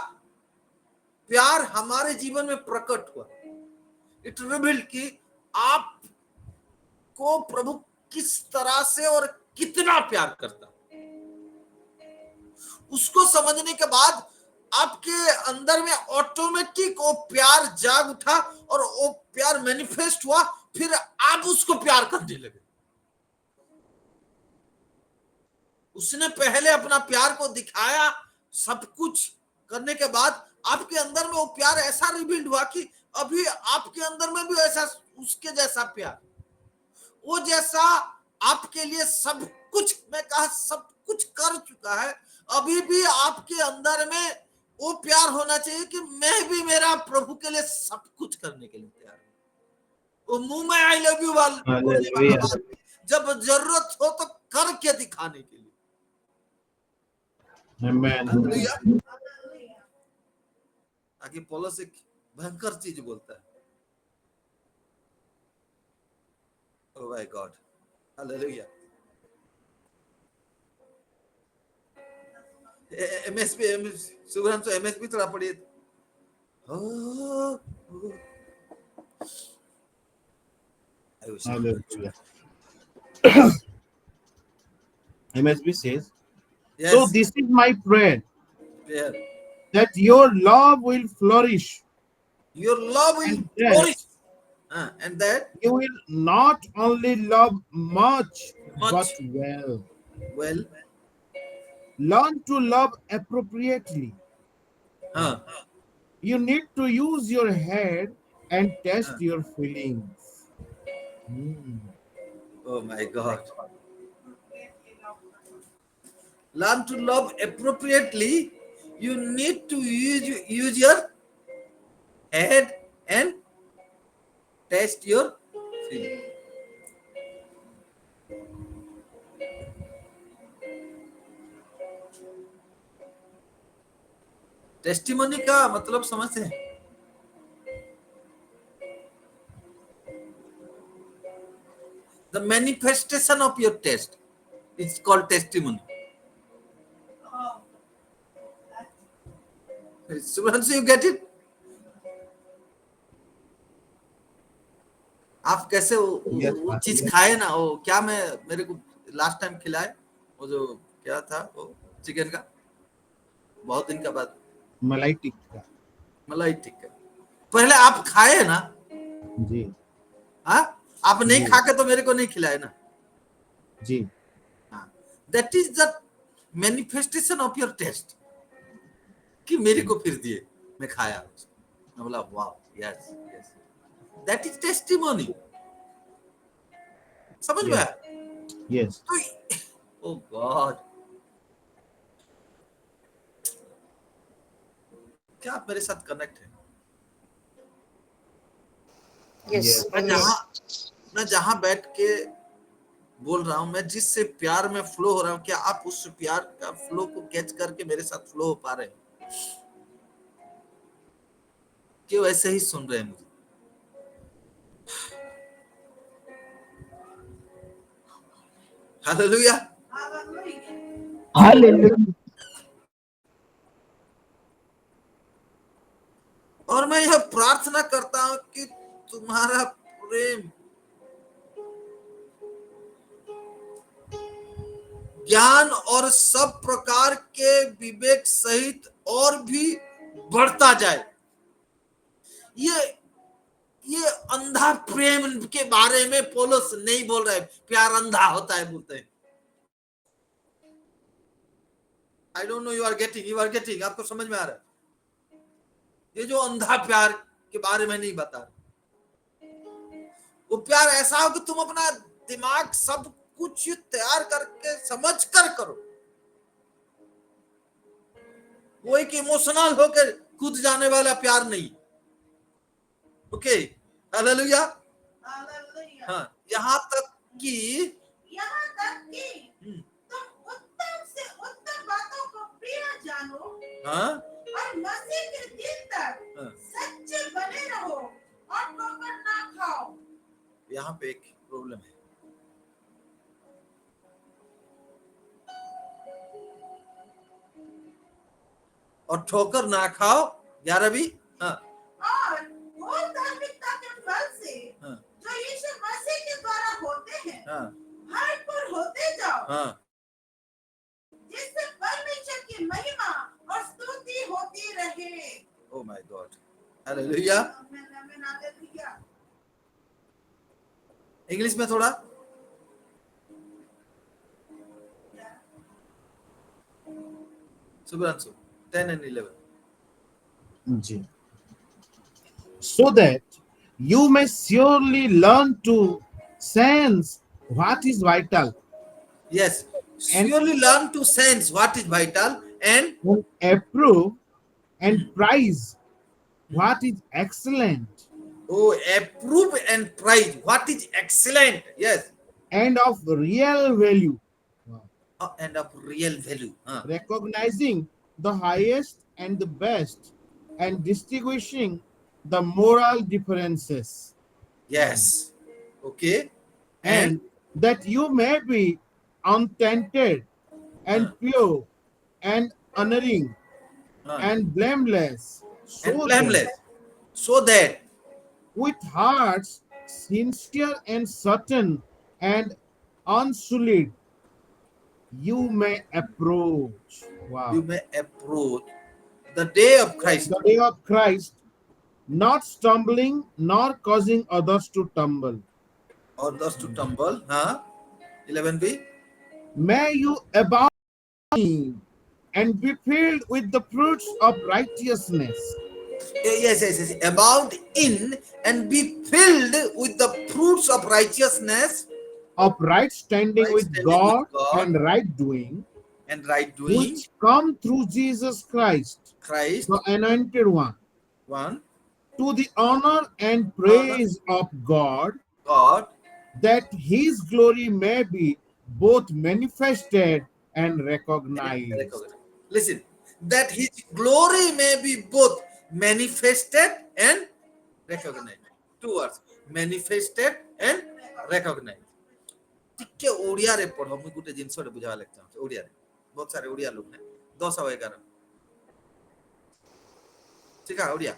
प्यार हमारे जीवन में प्रकट हुआ। इट रिवील्ड कि आप को प्रभु किस तरह से और कितना प्यार करता। उसको समझने के बाद आपके अंदर में ऑटोमेटिक वो प्यार जाग उठा और वो प्यार मैनिफेस्ट हुआ, फिर आप उसको प्यार करने लगे। उसने पहले अपना प्यार को दिखाया, सब कुछ करने के बाद आपके अंदर में वो प्यार ऐसा रिबिल्ड हुआ कि अभी आपके अंदर में भी ऐसा उसके जैसा प्यार, वो जैसा आपके लिए सब कुछ, मैं कहा सब कुछ कर चुका है, अभी भी आपके अंदर में वो प्यार होना चाहिए कि मैं भी मेरा प्रभु के लिए सब कुछ करने के लिए तैयार हूं। वो मुंह में आई लव यू बोलने वाला बात, जब जरूरत हो तो करके दिखाने के लिए। आगे पौलुस एक भयंकर चीज बोलता है। ओह माय गॉड, हालेलुया। एमएसपी सुगंध तो एमएसपी थोड़ा पढ़िए। Hallelujah. MSB says, Yes. so this is my prayer, Yeah. that your love will flourish, Your love will And that- flourish. And that you will not only love much, Much. but well. well, learn to love appropriately. हाँ You need to use your head and test your feelings. oh my God. Learn to love appropriately. You need to use your head and test your feeling. Testimony का मतलब समझते हैं? The manifestation of your test is called testimony. Subhanshu, you get it? आप कैसे वो चीज खाए ना, वो क्या मैं मेरे को लास्ट टाइम खिलाए, वो जो क्या था वो चिकन का, बहुत दिन का बाद, मलाई टिक्का। मलाई टिक्का पहले आप खाए ना जी। हाँ, आप नहीं खा के तो मेरे को नहीं खिलाए ना जी। हाँ, that is the manifestation of your test, कि मेरे को फिर दिए, मैं खाया, मैं बोला वाह, yes yes, that is testimony. समझ में आया? यस। ओ गॉड, क्या आप मेरे साथ कनेक्ट है? Yes. मैं जहां बैठ के बोल रहा हूं, मैं जिससे प्यार में फ्लो हो रहा हूं, क्या आप उस प्यार का फ्लो को कैच करके मेरे साथ फ्लो हो पा रहे हैं? क्यों ऐसे ही सुन रहे हैं मुझे? Hallelujah, hallelujah. और मैं यह प्रार्थना करता हूं कि तुम्हारा प्रेम, ज्ञान और सब प्रकार के विवेक सहित और भी बढ़ता जाए। ये अंधा प्रेम के बारे में पौलुस नहीं बोल रहे, प्यार अंधा होता है बोलते हैं। I don't know, you are getting, आपको समझ में आ रहा है? ये जो अंधा प्यार के बारे में नहीं बता रहे, वो प्यार ऐसा हो कि तुम अपना दिमाग सब कुछ तैयार करके समझ कर करो, वो एक इमोशनल होकर कूद जाने वाला प्यार नहीं। Okay, hallelujah. हाँ, यहाँ तक कि तुम उत्तम से उत्तम बातों को प्रिय जानो, हाँ, और मसीह के दिन तक सच्चे बने रहो और ठोकर ना खाओ। यहाँ पे एक प्रॉब्लम है। और ठोकर ना खाओ, 11वीं। हाँ, और वो धार्मिकता के फल से जो यीशु मसीह के द्वारा होते हैं, भरपूर होते जाओ, जिससे परमेश्वर की महिमा और स्तुति होती रहे। ओह माय गॉड, हालेलुया। इंग्लिश में थोड़ा Subhranshu 10 and 11 ji. So that you may surely learn to sense what is vital. Yes, surely learn to sense what is vital and approve and prize what is excellent. Oh, approve and prize what is excellent. Yes, and of real value. And of real value. Recognizing the highest and the best and distinguishing the moral differences. Yes. Okay. And that you may be untainted and pure and honoring and blameless. So that with hearts sincere and certain and unsullied, you may approach. Wow. You may approach the day of Christ. The day of Christ, not stumbling nor causing others to tumble. Others to tumble. 11b. May you abound and be filled with the fruits of righteousness. Yes. Abound in and be filled with the fruits of righteousness, of right standing right with standing with God God and right doing, and right doing, which come through Jesus Christ, Christ, the anointed one, one, to the honor and honor, praise of God, God, that his glory may be both manifested and and recognized. recognized. Listen, that his glory may be both manifested and recognized. Two words, manifested and recognized. ଟିକେ ଓଡ଼ିଆରେ ପଢ, ମୁଁ ଗୋଟେ ଜିନିଷଟେ ବୁଝାବା ଲାଗି ଚାହୁଁଛି ଓଡ଼ିଆରେ। ବହୁତ ସାरे ଓଡ଼ିଆ ଲୋକ ने 10 ଆଉ 11 ठीक है ଓଡ଼ିଆ।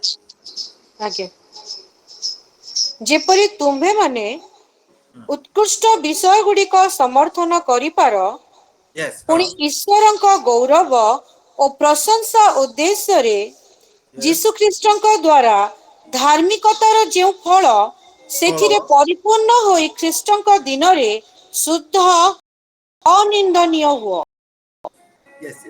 ଆଜ୍ଞା, ଯେପରି ତୁମ୍ଭେମାନେ ଉତ୍କୃଷ୍ଟ ବିଷୟ ଗୁଡ଼ିକ ସମର୍ଥନ କରିପାର, यस ପୁଣି ଈଶ୍ୱରଙ୍କ ଗୌରବ ଓ ପ୍ରଶଂସା ଉଦ୍ଦେଶ୍ୟରେ ଯୀଶୁଖ୍ରୀଷ୍ଟଙ୍କ ଦ୍ୱାରା ଧାର୍ମିକତାର ଯେଉଁ ଫଳ, ସେଥିରେ ପରିପୂର୍ଣ୍ଣ ହୋଇ ଖ୍ରୀଷ୍ଟଙ୍କ ଦିନରେ ଶୁଦ୍ଧ ଅନିନ୍ଦନୀୟ ହୁଅ। यस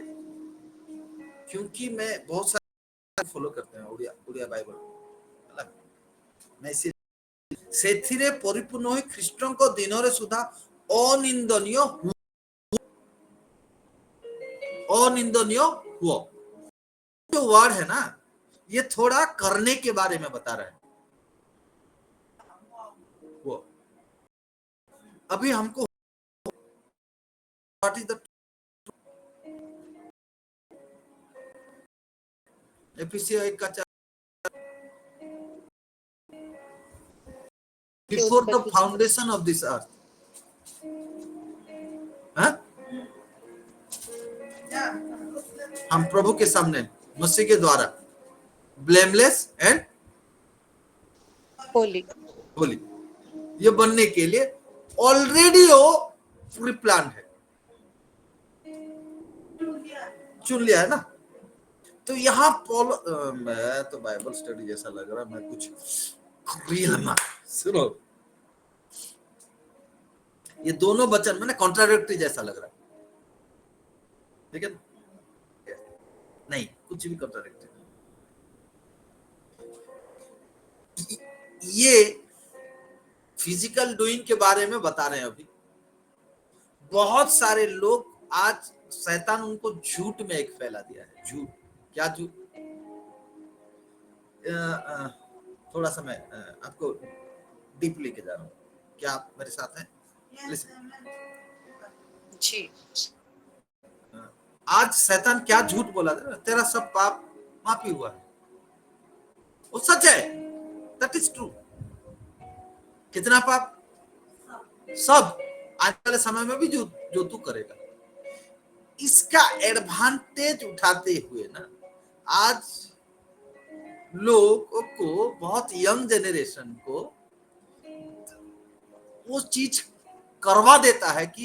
क्योंकि मैं बहुत सारे फॉलो करते हैं ओडिया ओडिया बाइबल ହେଲା मैं ସେଥିରେ ପରିପୂର୍ଣ୍ଣ ହୋଇ ଖ୍ରୀଷ୍ଟଙ୍କ ଦିନରେ ସୁଦ୍ଧା ଅନିନ୍ଦନୀୟ हुआ। जो वर्ड है ना, ये थोड़ा करने के बारे में बता रहे हैं। वो अभी हमको व्हाट इज द एफिसियंस 1 का before the foundation of this earth, हम प्रभु के सामने मसीह के द्वारा ब्लेमलेस एंड होली होली ये बनने के लिए ऑलरेडी वो प्री प्लान है, चुन लिया है ना। तो यहाँ पॉल मैं तो बाइबल स्टडी जैसा लग रहा है, मैं कुछ रियल में सुनो, ये दोनों वचन में ना कॉन्ट्राडिक्टरी जैसा लग रहा है, ठीक है नहीं, कुछ भी कॉन्ट्राडिक्टरी। ये फिजिकल डूइंग के बारे में बता रहे हैं। अभी बहुत सारे लोग आज शैतान उनको झूठ में एक फैला दिया है। झूठ, क्या झूठ? थोड़ा सा मैं आपको डीप लेके जा रहा हूँ, क्या आप मेरे साथ हैं? जी, आज शैतान क्या झूठ बोला था? तेरा सब पाप माफी हुआ है, वो सच है, दैट इज ट्रू। कितना पाप? सब। आज वाले समय में भी जो तू करेगा, इसका एडवांटेज उठाते हुए ना आज लोगों को, बहुत यंग जनरेशन को वो चीज करवा देता है कि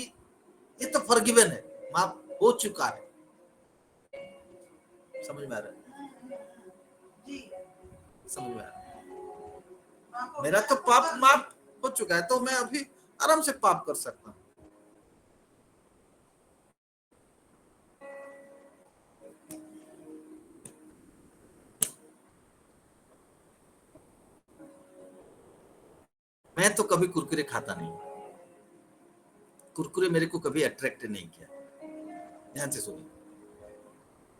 ये तो फॉरगिवन है, माफ हो चुका है। समझ में आ रहा है? समझ में आ रहा है? मेरा तो पाप माफ हो चुका है, तो मैं अभी आराम से पाप कर सकता हूं। मैं तो कभी कुरकुरे खाता नहीं, कुरकुरे मेरे को कभी अट्रैक्ट नहीं किया। ध्यान से सुनिए,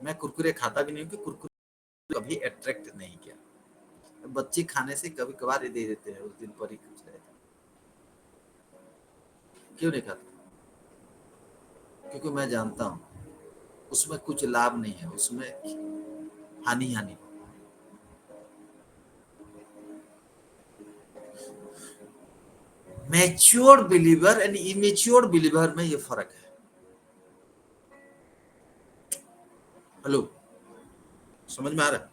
मैं कुरकुरे खाता भी नहीं हूं, कि कुरकुरे कभी अट्रैक्ट नहीं किया। बच्चे खाने से कभी कभार दे देते हैं, उस दिन पर ही कुछ रहता। क्यों नहीं खाता? क्योंकि मैं जानता हूं उसमें कुछ लाभ नहीं है, उसमें हानि। Mature believer and immature believer में ये फर्क है। हेलो, समझ में आ रहा है?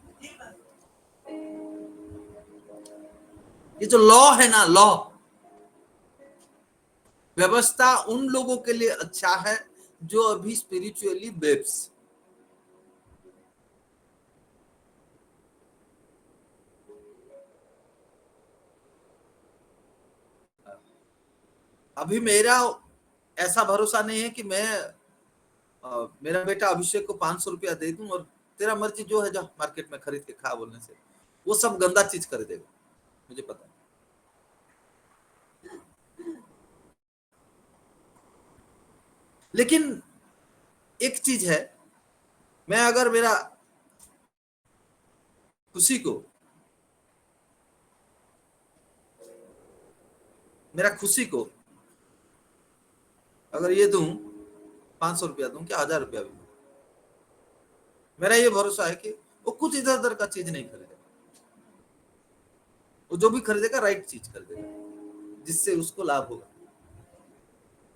ये जो लॉ है ना, लॉ व्यवस्था उन लोगों के लिए अच्छा है जो अभी स्पिरिचुअली बेब्स। अभी मेरा ऐसा भरोसा नहीं है कि मैं मेरा बेटा अभिषेक को 500 रुपया दे दूं और तेरा मर्जी जो है जा मार्केट में खरीद के खा बोलने से वो सब गंदा चीज खरीदेगा, मुझे पता है। लेकिन एक चीज है, मैं अगर मेरा खुशी को अगर ये दूं 500 रुपया दूं क्या 1000 रुपया भी दूं, मेरा ये भरोसा है कि वो कुछ इधर उधर का चीज नहीं खरीदेगा, वो जो भी खरीदेगा राइट चीज खरीदेगा जिससे उसको लाभ होगा।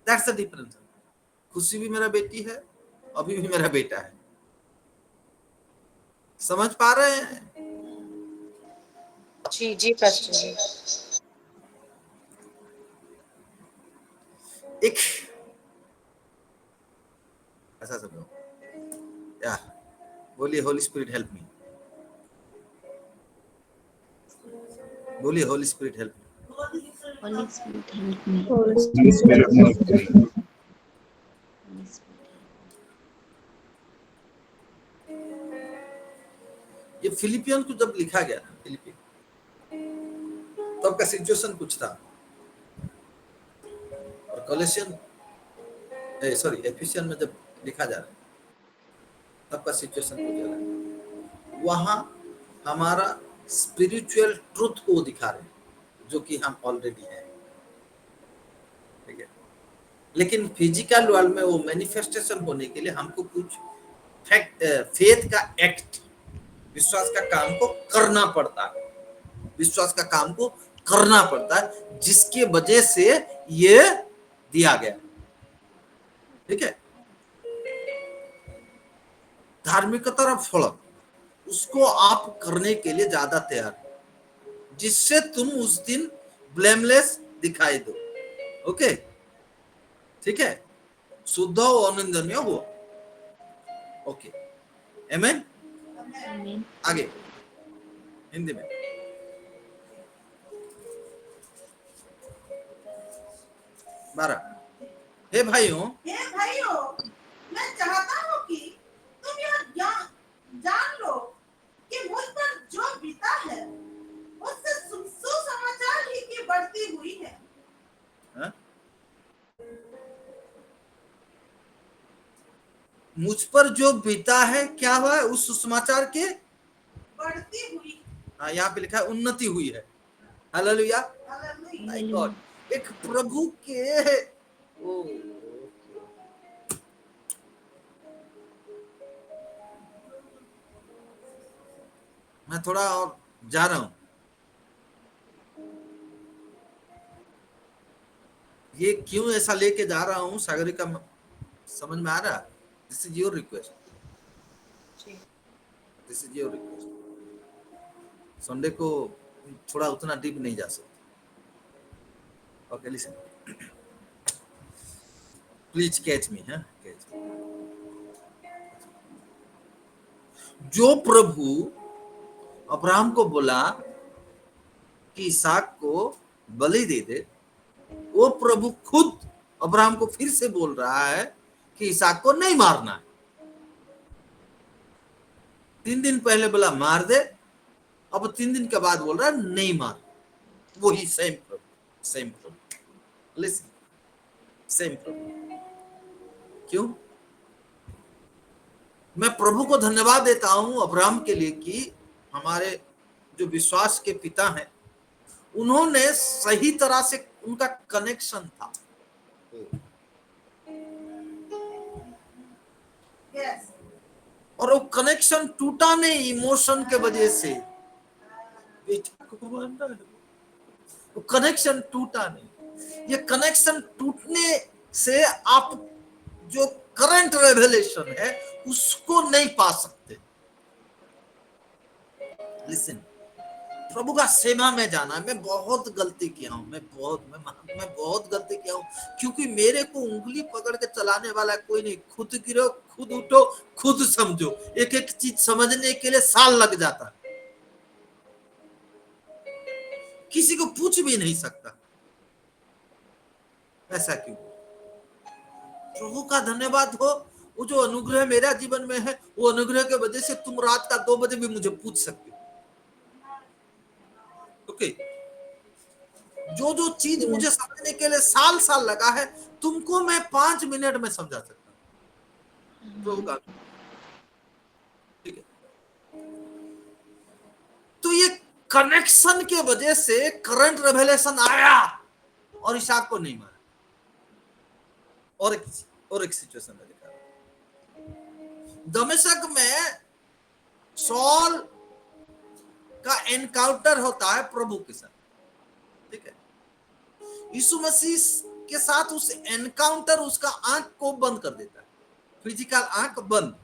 That's the difference. खुशी भी मेरा बेटी है, अभी भी मेरा बेटा है। समझ पा रहे हैं? जी जी पास्टर जी। एक ऐसा समझो, या बोलिए होली स्पिरिट हेल्प मी, बोलिए Holi spirit help me. Holy Spirit help me. ये फिलिपियन को जब लिखा गया ना, फिलिपियन तब का सिचुएशन कुछ था, और कॉलेशियन एफिशियन में जब लिखा जा रहा है तब का सिचुएशन कुछ अलग है। वहां हमारा स्पिरिचुअल ट्रुथ को दिखा रहे हैं जो कि हम ऑलरेडी हैं, ठीक है। लेकिन फिजिकल वर्ल्ड में वो मैनिफेस्टेशन होने के लिए हमको कुछ फेथ का एक्ट, विश्वास का काम को करना पड़ता है, विश्वास का काम को करना पड़ता है, जिसके वजह से ये दिया गया, ठीक है। धार्मिकता फल उसको आप करने के लिए ज्यादा तैयार, जिससे तुम उस दिन ब्लेमलेस दिखाई दो, ओके, ठीक है, शुद्ध हो, अनिंदनीय हो, ओके, आमीन। आगे हिंदी में। हे भाइयों, मैं चाहता हूँ कि तुम यह जान लो कि मुझ पर जो बीता है उससे सुसमाचार ही की बढ़ती हुई है। मुझ पर जो बीता है क्या हुआ है? उस सुसमाचार के बढ़ती हुई, हाँ यहाँ पे लिखा है उन्नति हुई है। Hallelujah, my God. एक प्रभु के मैं थोड़ा और जा रहा हूं, ये क्यों ऐसा लेके जा रहा हूं सागरिका, समझ में आ रहा? This is your request, this is your request. Sunday को थोड़ा उतना डीप नहीं जा सकते, ओके, लिसन, प्लीज कैच मी, हाँ कैच मी। जो प्रभु अब्राहम को बोला कि इसहाक को बलि दे दे, वो प्रभु खुद अब्राहम को फिर से बोल रहा है कि इसहाक को नहीं मारना है। 3 दिन पहले बोला मार दे, अब 3 दिन के बाद बोल रहा है नहीं मार। वही सेम प्रभु, सेम प्रभु, लिसन, सेम प्रभु। क्यों? मैं प्रभु को धन्यवाद देता हूं अब्राहम के लिए कि हमारे जो विश्वास के पिता हैं, उन्होंने सही तरह से, उनका कनेक्शन था। और वो कनेक्शन टूटा नहीं इमोशन के वजह से, वो कनेक्शन टूटा नहीं। ये कनेक्शन टूटने से आप जो करंट रेवलेशन है उसको नहीं पा सकते। लिसन, प्रभु का सेवा में जाना, मैं बहुत गलती किया हूं, मैं बहुत गलती किया हूं, क्योंकि मेरे को उंगली पकड़ के चलाने वाला कोई नहीं। खुद गिरो, खुद उठो, खुद समझो। एक एक चीज समझने के लिए साल लग जाता, किसी को पूछ भी नहीं सकता। ऐसा क्यों? प्रभु का धन्यवाद हो, वो जो अनुग्रह मेरा जीवन में है, वो अनुग्रह के वजह से तुम रात का 2 बजे भी मुझे पूछ सकते हो। ओके, जो जो चीज मुझे समझने के लिए साल साल लगा है, तुमको मैं 5 मिनट में समझा सकता हूँ। प्रभु का, ठीक है। तो ये कनेक्शन के वजह से करंट रेवलेशन आया और इसाक को नहीं मारा। और एक सिचुएशन में दिखा, दमिश्क में सॉल का एनकाउंटर होता है प्रभु के साथ, ठीक है। यीशु मसीह के साथ उस एनकाउंटर उसका आंख को बंद कर देता है, फिजिकल आंख बंद,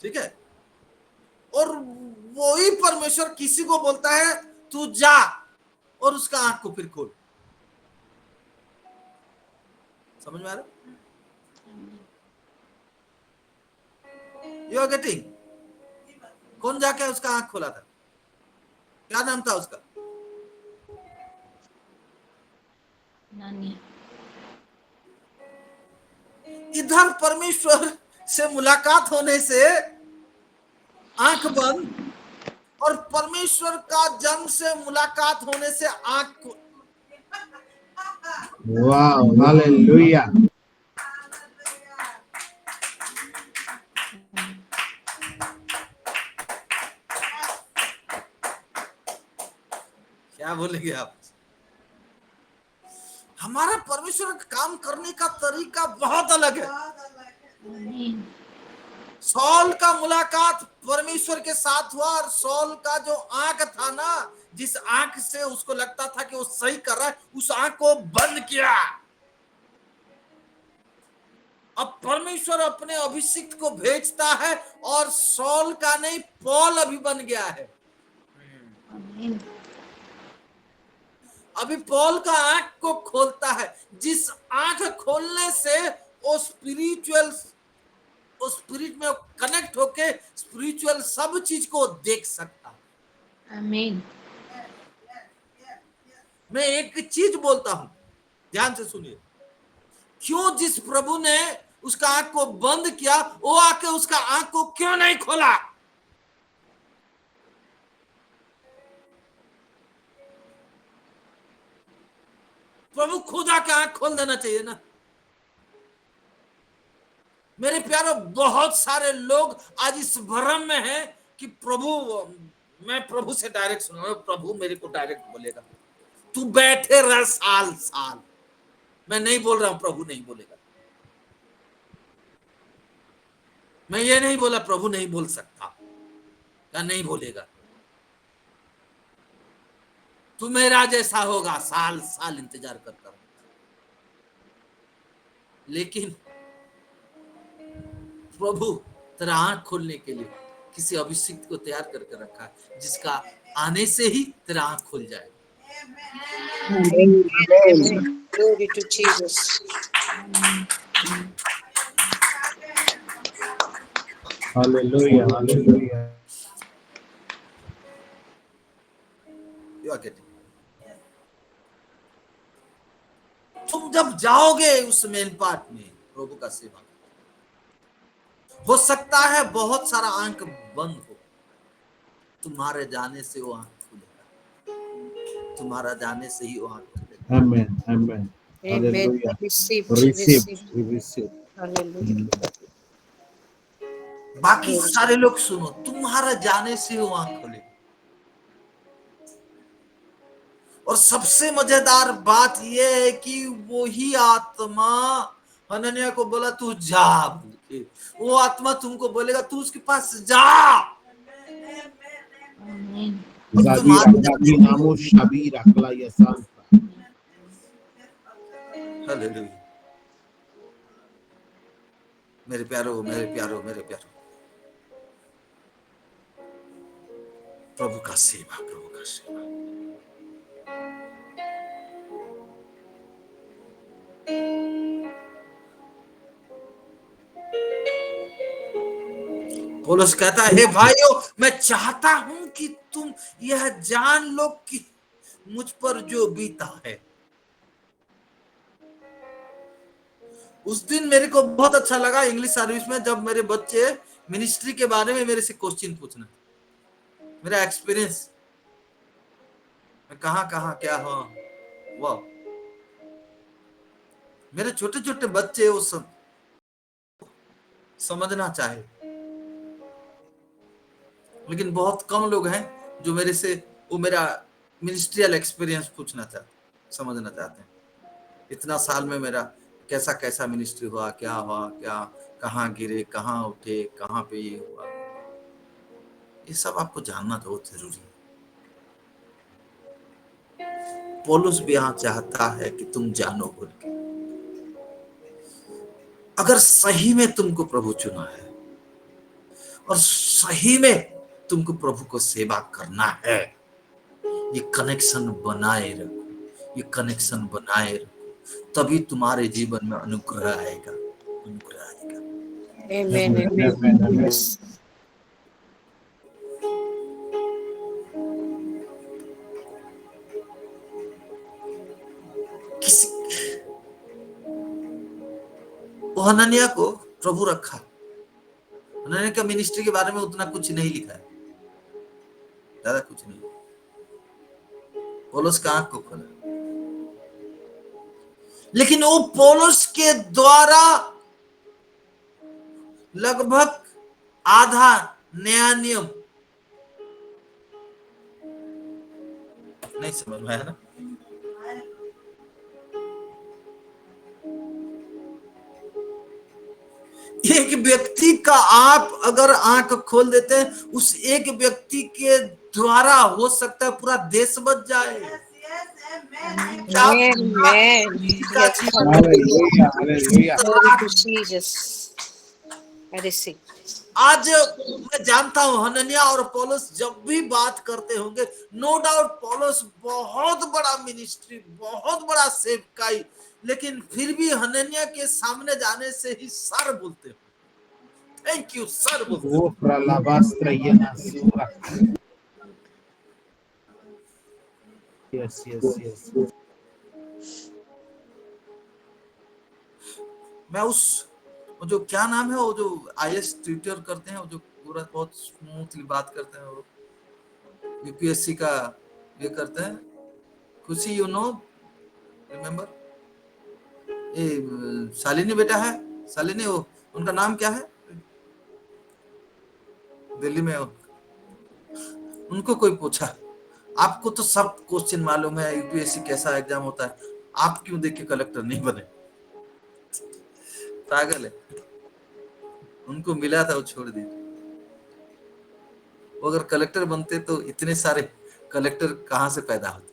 ठीक है। और वही परमेश्वर किसी को बोलता है तू जा, और उसका आंख को फिर खोल। समझ में आ रहा? You are getting? कौन जाके उसका आंख खोला था? क्या नाम था उसका? इधर परमेश्वर से मुलाकात होने से आंख बंद, और परमेश्वर का जन से मुलाकात होने से आंख को। Wow, hallelujah. क्या बोलेंगे आप? हमारा परमेश्वर काम करने का तरीका बहुत अलग है। सॉल का मुलाकात परमेश्वर के साथ हुआ, और सॉल का जो आंख था ना, जिस आंख से उसको लगता था कि वो सही कर रहा है, उस आंख को बंद किया। अब परमेश्वर अपने अभिषिक्त को भेजता है, और सॉल का नहीं, पॉल अभी बन गया है। अभी पॉल का आंख को खोलता है, जिस आंख खोलने से वो स्पिरिट में कनेक्ट होके स्पिरिचुअल सब चीज को देख सकता है। आमीन। मैं एक चीज बोलता हूं, ध्यान से सुनिए। क्यों जिस प्रभु ने उसका आंख को बंद किया, वो आके उसका आंख को क्यों नहीं खोला? प्रभु खुद आके आंख खोल देना चाहिए ना। मेरे प्यारों, बहुत सारे लोग आज इस भ्रम में हैं कि प्रभु, मैं प्रभु से डायरेक्ट सुनूंगा, प्रभु मेरे को डायरेक्ट बोलेगा। तू बैठे रह साल साल। मैं नहीं बोल रहा हूं प्रभु नहीं बोलेगा, मैं ये नहीं बोला प्रभु नहीं बोल सकता या नहीं बोलेगा। तू मेरा जैसा होगा, साल साल इंतजार करता हूं। लेकिन प्रभु तेरा आंख खोलने के लिए किसी अभिषिक्त को तैयार करके रखा है, जिसका आने से ही तेरा आंख खुल जाए। Glory to Jesus. Hallelujah, hallelujah. You are getting? तुम जब जाओगे उस मेन पार्ट में प्रभु का सेवा, हो सकता है बहुत सारा आंख बंद हो, तुम्हारे जाने से वो आंख खुलेगा। तुम्हारा जाने से ही वो आंख खुलेगा। Amen, amen. Hallelujah. Receive. Receive. Hallelujah. बाकी सारे लोग सुनो, तुम्हारा जाने से वो आंख खुलेगा। और सबसे मजेदार बात यह है कि वही आत्मा हनन्याह को बोला तू जा, वो आत्मा तुमको बोलेगा तू उसके पास जा। हालेलुया। मेरे प्यारो, मेरे प्यारो, मेरे प्यारो, प्रभु का सेवा, प्रभु का सेवा। पौलुस कहता है, हे भाइयों, मैं चाहता हूं कि तुम यह जान लो कि मुझ पर जो बीता है उस दिन मेरे को बहुत अच्छा लगा इंग्लिश सर्विस में, जब मेरे बच्चे मिनिस्ट्री के बारे में मेरे से क्वेश्चन पूछना, मेरा एक्सपीरियंस मैं कहां कहां क्या हुआ। वाह, मेरे छोटे छोटे बच्चे वो सब समझना चाहे, लेकिन बहुत कम लोग हैं जो मेरे से वो मेरा मिनिस्ट्रियल एक्सपीरियंस पूछना चाहते, समझना चाहते हैं। इतना साल में मेरा कैसा कैसा मिनिस्ट्री हुआ, क्या हुआ, क्या कहाँ गिरे, कहाँ उठे, कहाँ पे ये हुआ, ये सब आपको जानना बहुत जरूरी है। पौलुस भी यहाँ चाहता है कि तुम जानो बोल के, अगर सही में तुमको प्रभु चुना है और सही में तुमको प्रभु को सेवा करना है, ये कनेक्शन बनाए रखो, ये कनेक्शन बनाए रखो, तभी तुम्हारे जीवन में अनुग्रह आएगा, अनुग्रह आएगा। Amen. Amen. Yes. किसी हनन्याह को प्रभु रखा, हनन्याह का मिनिस्ट्री के बारे में उतना कुछ नहीं लिखा है, ज्यादा कुछ नहीं। पौलुस का आंख को खोला, लेकिन वो पौलुस के द्वारा लगभग आधा नया नियम नहीं समझ में आया ना। एक व्यक्ति का आप अगर आंख खोल देते हैं, उस एक व्यक्ति के द्वारा हो सकता है पूरा देश बच जाए। Amen. Yes. Hallelujah. Hallelujah. Glory to Jesus. I receive. आज मैं जानता हूं हनन्याह और पौलुस जब भी बात करते होंगे, नो डाउट पौलुस बहुत बड़ा मिनिस्ट्री, बहुत बड़ा सेवकाई, लेकिन फिर भी हनन्याह के सामने जाने से ही सर बोलते हो, थैंक यू सर बोलते हो। Oh, pralabastra sura. Yes, yes, yes. मैं वो जो क्या नाम है, वो जो आईएएस ट्यूटर करते हैं, वो जो पूरा बहुत स्मूथली बात करते हैं, वो यूपीएससी का ये करते हैं, खुशी, यू नो, रिमेम्बर, ये शालिनी बेटा है, शालिनी, वो उनका नाम क्या है, दिल्ली में हो। उनको कोई पूछा, आपको तो सब क्वेश्चन मालूम है, यूपीएससी कैसा एग्जाम होता है, आप क्यों देख के कलेक्टर नहीं बने? पागल है। उनको मिला था, वो छोड़ दिए। वो अगर कलेक्टर बनते तो इतने सारे कलेक्टर कहां से पैदा होते?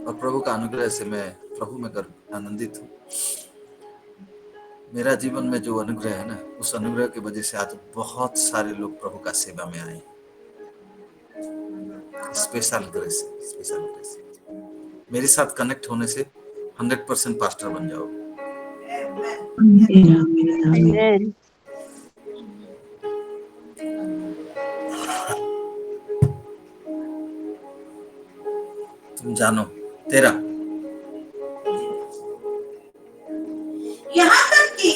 और प्रभु का अनुग्रह से मैं प्रभु में आनंदित हूँ। मेरा जीवन में जो अनुग्रह है ना, उस अनुग्रह की वजह से आज बहुत सारे लोग प्रभु का सेवा में आए। Special grace, special grace. मेरे साथ कनेक्ट होने से 100% पास्टर बन जाओगे। Amen. तुम जानो तेरा, यहाँ तक कि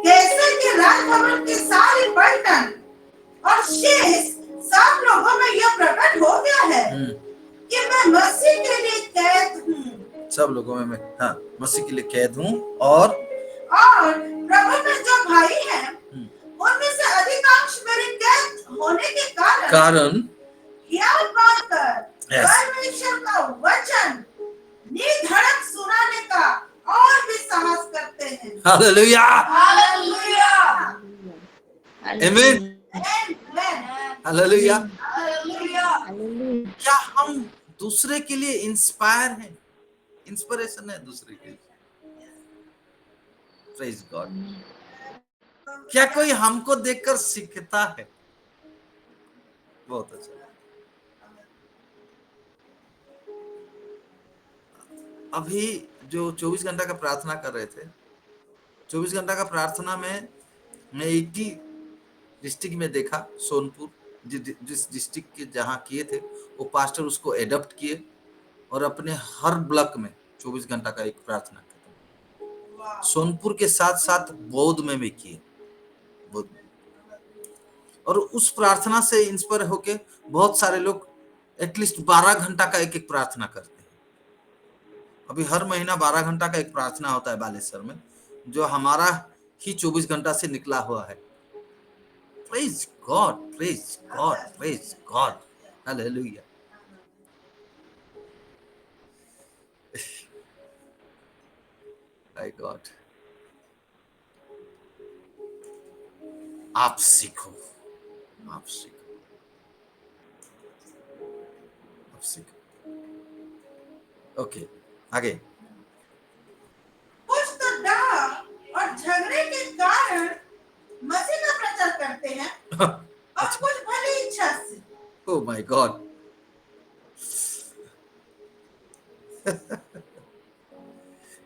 कैसर के राजभवन के सारे बर्तन और शेष सब लोगों में यह प्रकट हो गया है कि मैं मसीह के लिए कैद हूँ। सब लोगों में मैं, हाँ, मसीह के लिए कैद हूँ, और प्रभु में जो भाई हैं, उनमें से अधिकांश मेरे कैद होने के कारण यह मानकर परमेश्वर का वचन निधड़क सुनाने का और भी साहस करते हैं। हालेलुया, हालेलुया, आमीन, हालेलुया। हालेलुया। क्या हम दूसरे के लिए इंस्पायर हैं? इंस्पिरेशन है दूसरे के लिए। Praise God. क्या कोई हमको देखकर सीखता है? बहुत अच्छा। अभी जो 24 घंटा का प्रार्थना कर रहे थे, 24 घंटा का प्रार्थना में मैं 80 डिस्ट्रिक्ट में देखा, सोनपुर, जिस डिस्ट्रिक्ट के जहाँ किए थे, वो पास्टर उसको एडॉप्ट किए और अपने हर ब्लॉक में 24 घंटा का एक प्रार्थना करते। सोनपुर के साथ साथ बौद्ध में भी किए, बौद्ध में। और उस प्रार्थना से इंस्पायर होके बहुत सारे लोग एटलीस्ट 12 घंटा का एक प्रार्थना करते हैं। अभी हर महीना 12 घंटा का एक प्रार्थना होता है बालेश्वर में, जो हमारा ही 24 घंटा से निकला हुआ है। Praise God, praise God, praise God, hallelujah. My God, आप सीखो, आप सीखो, आप सीखो। ओके, आगे। कुछ तो डर और झगड़े के कारण मसीह का प्रचार करते हैं और कुछ भली इच्छा से। ओह माय गॉड,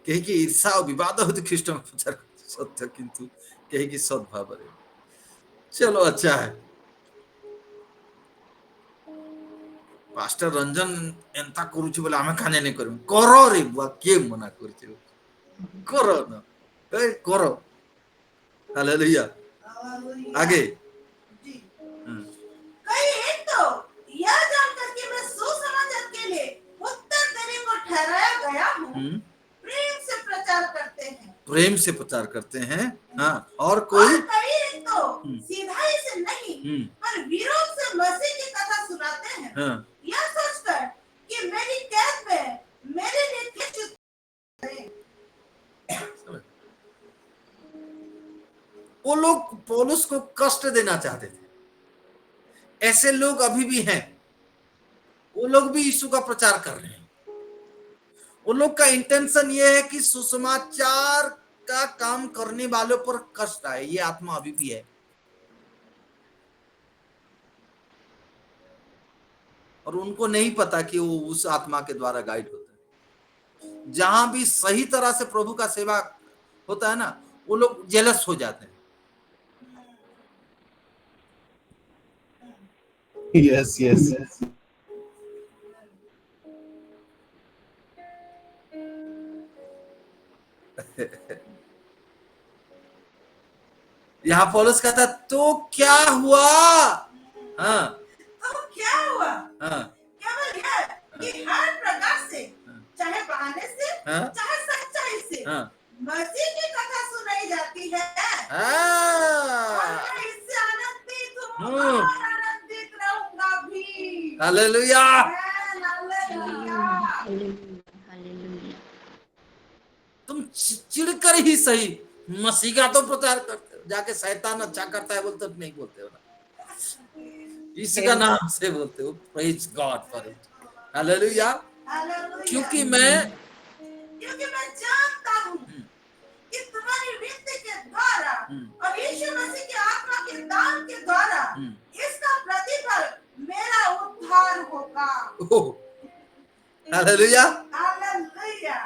କେहि ईर्षा और विवाद हो ख्रीष्ट में प्रचार सत्य किंतु केहि सद्भाव। चलो अच्छा है। पास्टर रंजन एंता करूची बोले आमे खाने नहीं करूँ, करो रे बुआ, के मना करूची, करो ना, करो। हालेलुया। आगे। कई एक तो यह जानकर कि मैं सुसमाचार के लिए उत्तर देने को ठहराया गया हूँ, प्रेम से प्रचार करते हैं। प्रेम से प्रचार करते हैं, हाँ। और कोई कई एक तो सीधाई से नहीं पर विरोध से मसीह की कथा सुनाते हैं, हाँ। यह सोचकर कि मेरी कैद में मेरे लिए कुछ वो लोग पौलुस को कष्ट देना चाहते थे। ऐसे लोग अभी भी हैं, वो लोग भी यीशु का प्रचार कर रहे हैं। वो लोग का इंटेंशन ये है कि सुसमाचार का काम करने वालों पर कष्ट आए, ये आत्मा अभी भी है। और उनको नहीं पता कि वो उस आत्मा के द्वारा गाइड होते हैं। जहां भी सही तरह से प्रभु का सेवा होता है ना, वो लोग जेलस हो जाते हैं। Yes, yes. यहाँ पौलुस कहता तो क्या हुआ, हाँ, तो क्या हुआ, हाँ, केवल यह कि हर प्रकार से, चाहे बहाने से, हाँ, चाहे सच्चाई से, हाँ, मसीह की कथा सुनाई जाती है। हाँ, और मैं इससे आनंदित हूँ और आनंदित रहूंगा भी। हालेलुया। हालेलुया। हालेलुया। तुम चिढ़कर ही सही मसीह का तो प्रचार करते हो, जाके शैतान अच्छा करता है बोलते नहीं बोलते हो ना, इसका नाम से बोलते हो। Praise God for it, hallelujah. क्योंकि मैं जानता हूँ कि तुम्हारी विनती के द्वारा और यीशु मसीह के आत्मा के दान के द्वारा इसका प्रतिफल मेरा उद्धार होगा। Hallelujah, hallelujah.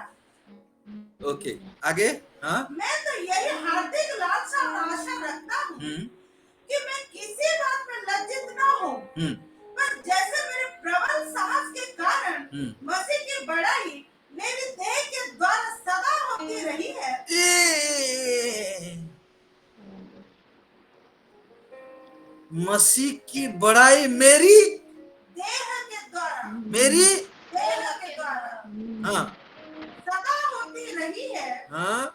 ओके, आगे। हाँ, मैं तो यही हार्दिक लालसा और आशा रखता हूँ कि मैं किसी बात में लज्जित न हो, पर जैसे मेरे प्रबल साहस के कारण मसीह की बड़ाई मेरी देह के द्वारा सदा होती रही है। मसीह की बड़ाई मेरी देह के द्वारा, मेरी देह के द्वारा, हाँ, सदा होती रही है। हाँ,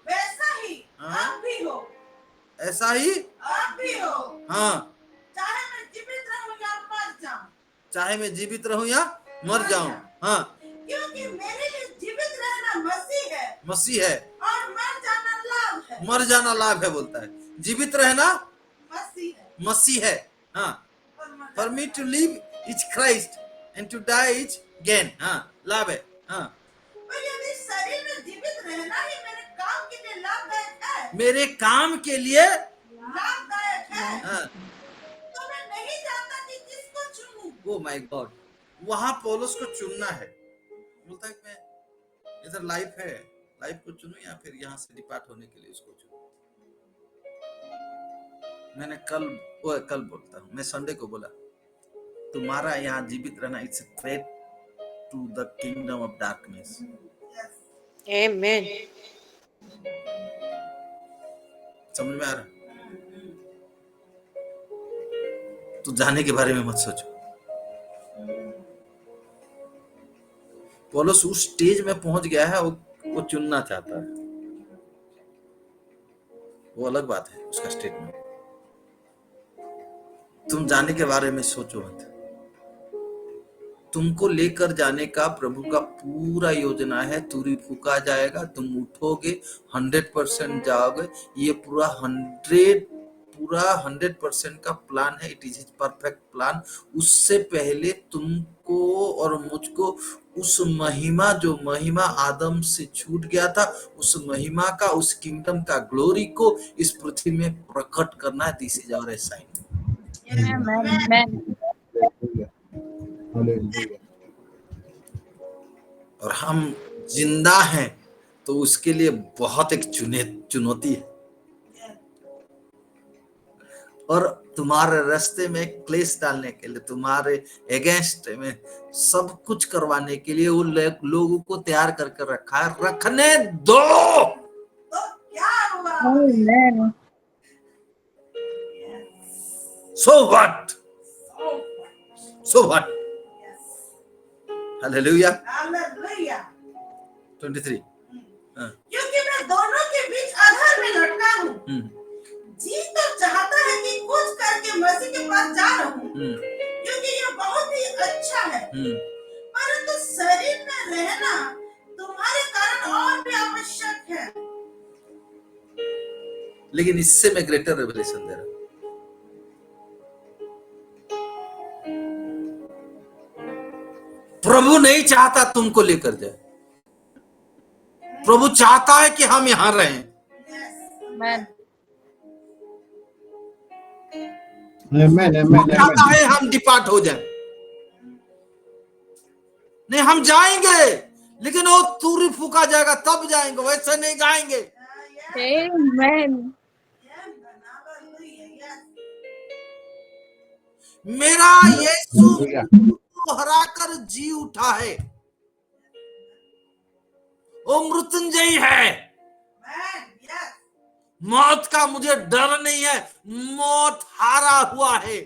वैसा ही अब भी हो, ऐसा ही अब भी हो, हाँ, चाहे मैं जीवित रहूं या मर जाऊं, चाहे मैं जीवित रहूं या मर जाऊं, हाँ, क्योंकि मेरे लिए जीवित रहना मसीह है, मसीह है, और मर जाना लाभ है। मर जाना लाभ है बोलता है, जीवित रहना मसीह है, मसीह है, हाँ। For me to live is Christ and to die is gain, हाँ, लाभ है, हाँ। पर यदि शरीर में जीवित रहना ही मेरे काम के लिए लाभदायक है, मेरे काम के लिए लाभदायक है, हाँ, तो मैं नहीं जानता कि किसको चुनूं। ओ माय गॉड, वहां पौलुस को चुनना है। बोलता है कि मैं इधर लाइफ है, लाइफ को चुनूं या फिर यहाँ से डिपार्ट होने के लिए उसको चुनूं। मैंने कल बोलता हूँ, मैं संडे को बोला, तुम्हारा यहाँ जीवित रहना it's a threat to the kingdom of darkness. Amen. समझ में आ रहा? तो जाने के बारे में मत सोचो। पौलुस उस स्टेज में पहुंच गया है, वो चुनना चाहता है, वो अलग बात है उसका स्टेटमेंट। तुम जाने के बारे में सोचो मत। तुमको लेकर जाने का प्रभु का पूरा योजना है। तुरी फूका जाएगा, तुम उठोगे, 100% जाओगे। ये पूरा 100% का प्लान है। It is his perfect plan. उससे पहले तुमको और मुझको उस महिमा, जो महिमा आदम से छूट गया था, उस महिमा का, उस किंगडम का ग्लोरी को इस पृथ्वी में प्रकट करना है। This is our assignment. और हम जिंदा हैं तो उसके लिए बहुत एक चुनौती है। और तुम्हारे रास्ते में क्लेश डालने के लिए, तुम्हारे अगेंस्ट में सब कुछ करवाने के लिए वो लोगों को तैयार करके रखा है। रखने दो। So what? हालेलुया। 23। क्योंकि मैं दोनों के बीच आधार में लटका हूँ। जी तो चाहता है कि कुछ करके मसीह के पास जा रहूं, क्योंकि यह बहुत ही अच्छा है। परंतु शरीर में रहना तुम्हारे कारण और भी आवश्यक है। लेकिन इससे मैं ग्रेटर रेवलेशन दे रहा हूं। प्रभु नहीं चाहता तुमको लेकर जाए। प्रभु चाहता है कि हम यहां रहें। चाहता है हम डिपार्ट हो जाए। नहीं, हम जाएंगे, लेकिन वो तुरी फूका जाएगा तब जाएंगे, वैसे नहीं जाएंगे। मेरा यीशु को हराकर जी उठा है। वो मृत्युंजयी है। मौत का मुझे डर नहीं है। मौत हारा हुआ है।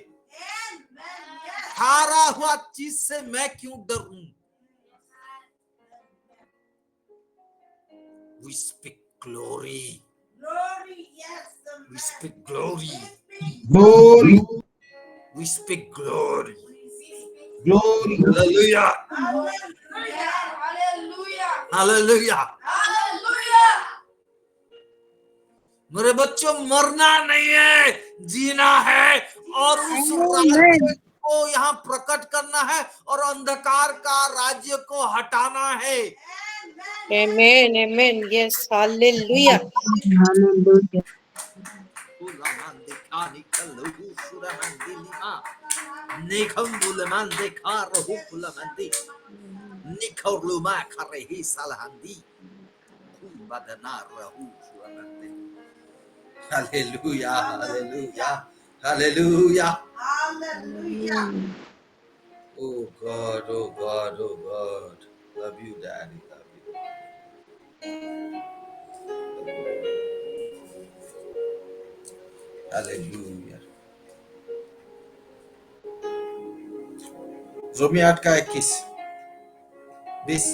हारा हुआ चीज से मैं क्यों डरूं? We speak glory. We speak glory. We speak glory. Hallelujah. Hallelujah. मेरे बच्चों, मरना नहीं है, जीना है। और उस राज्य को यहाँ प्रकट करना है और अंधकार का राज्य को हटाना है। Amen. Amen. Yes. Hallelujah. Hallelujah, hallelujah, hallelujah. Oh God, oh God, oh God. Love you, Daddy, love you. Hallelujah. रोमी 8 का 21, 20,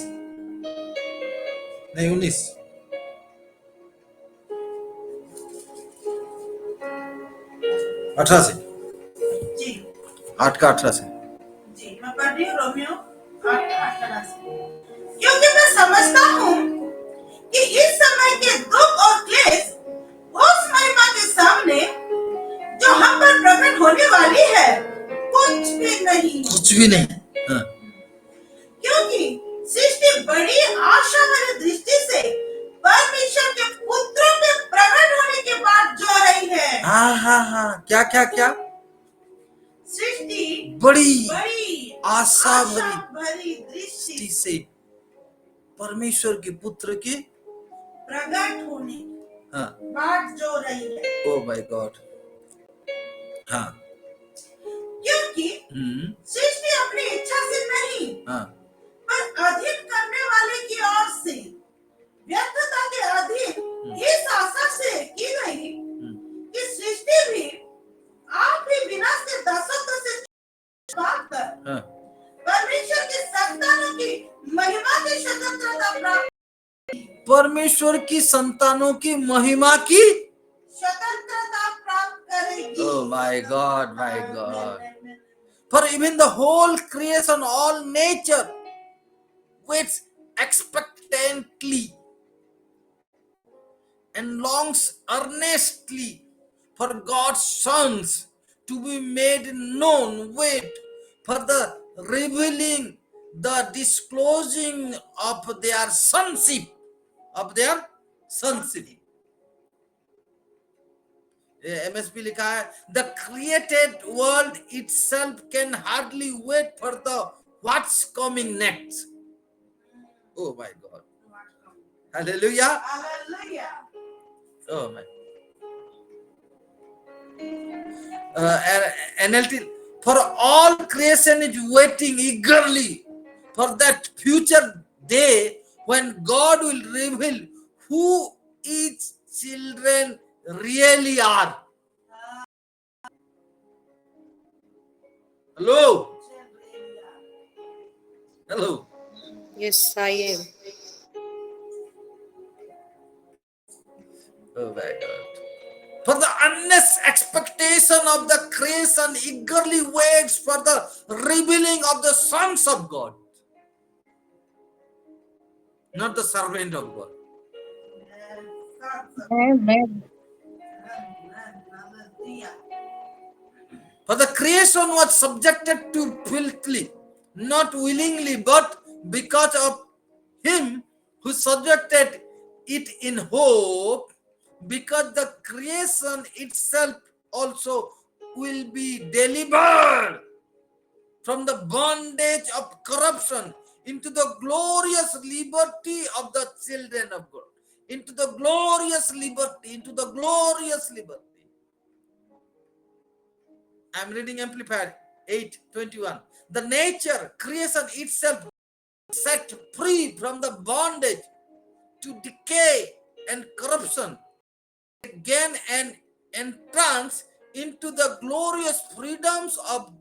नहीं 19। से जी 8 का 18 से। जी मैं पढ़ रही हूँ रोमियो 8:18 से। क्योंकि मैं समझता हूँ कि इस समय के दुख और क्लेश उस महिमा के सामने जो हम पर प्रकट होने वाली है कुछ भी नहीं। हाँ। क्योंकि सृष्टि बड़ी आशा वाली दृष्टि से परमेश्वर के पुत्रों के प्रकट होने के बाद जो रही है। हाँ। क्या? सृष्टि बड़ी आशा भरी दृष्टि से परमेश्वर के पुत्र के प्रकट होने बाद जो रही है। Oh my God. हाँ क्योंकि सृष्टि अपनी इच्छा से नहीं हाँ पर अधीन करने वाले की ओर से व्यर्थता के अधीन इस आशा से की गई कि सृष्टि भी आप भी विनाश के दासत्व से छुटकारा कर हाँ परमेश्वर की संतानों की महिमा की स्वतंत्रता प्राप्त परमेश्वर की संतानों की महिमा की स्वतंत्रता प्राप्त करेगी। Oh my God, my God. For even the whole creation, all nature waits expectantly and longs earnestly for God's sons to be made known. Wait for the revealing, the disclosing of their sonship, of their sonship. MSP लिखा है the created world itself can hardly wait for the what's coming next. Oh my God. Hallelujah. Hallelujah. Oh my. NLT, for all creation is waiting eagerly for that future day when God will reveal who each children really are. Hello. Hello. Yes, I am. Oh my God. For the earnest expectation of the creation eagerly waits for the revealing of the sons of God, not the servant of God. Amen. For the creation was subjected to filthily, not willingly, but because of him who subjected it in hope, because the creation itself also will be delivered from the bondage of corruption into the glorious liberty of the children of God. Into the glorious liberty, into the glorious liberty. I'm reading Amplified 8:21. The nature, creation itself set free from the bondage to decay and corruption, gain an entrance into the glorious freedoms of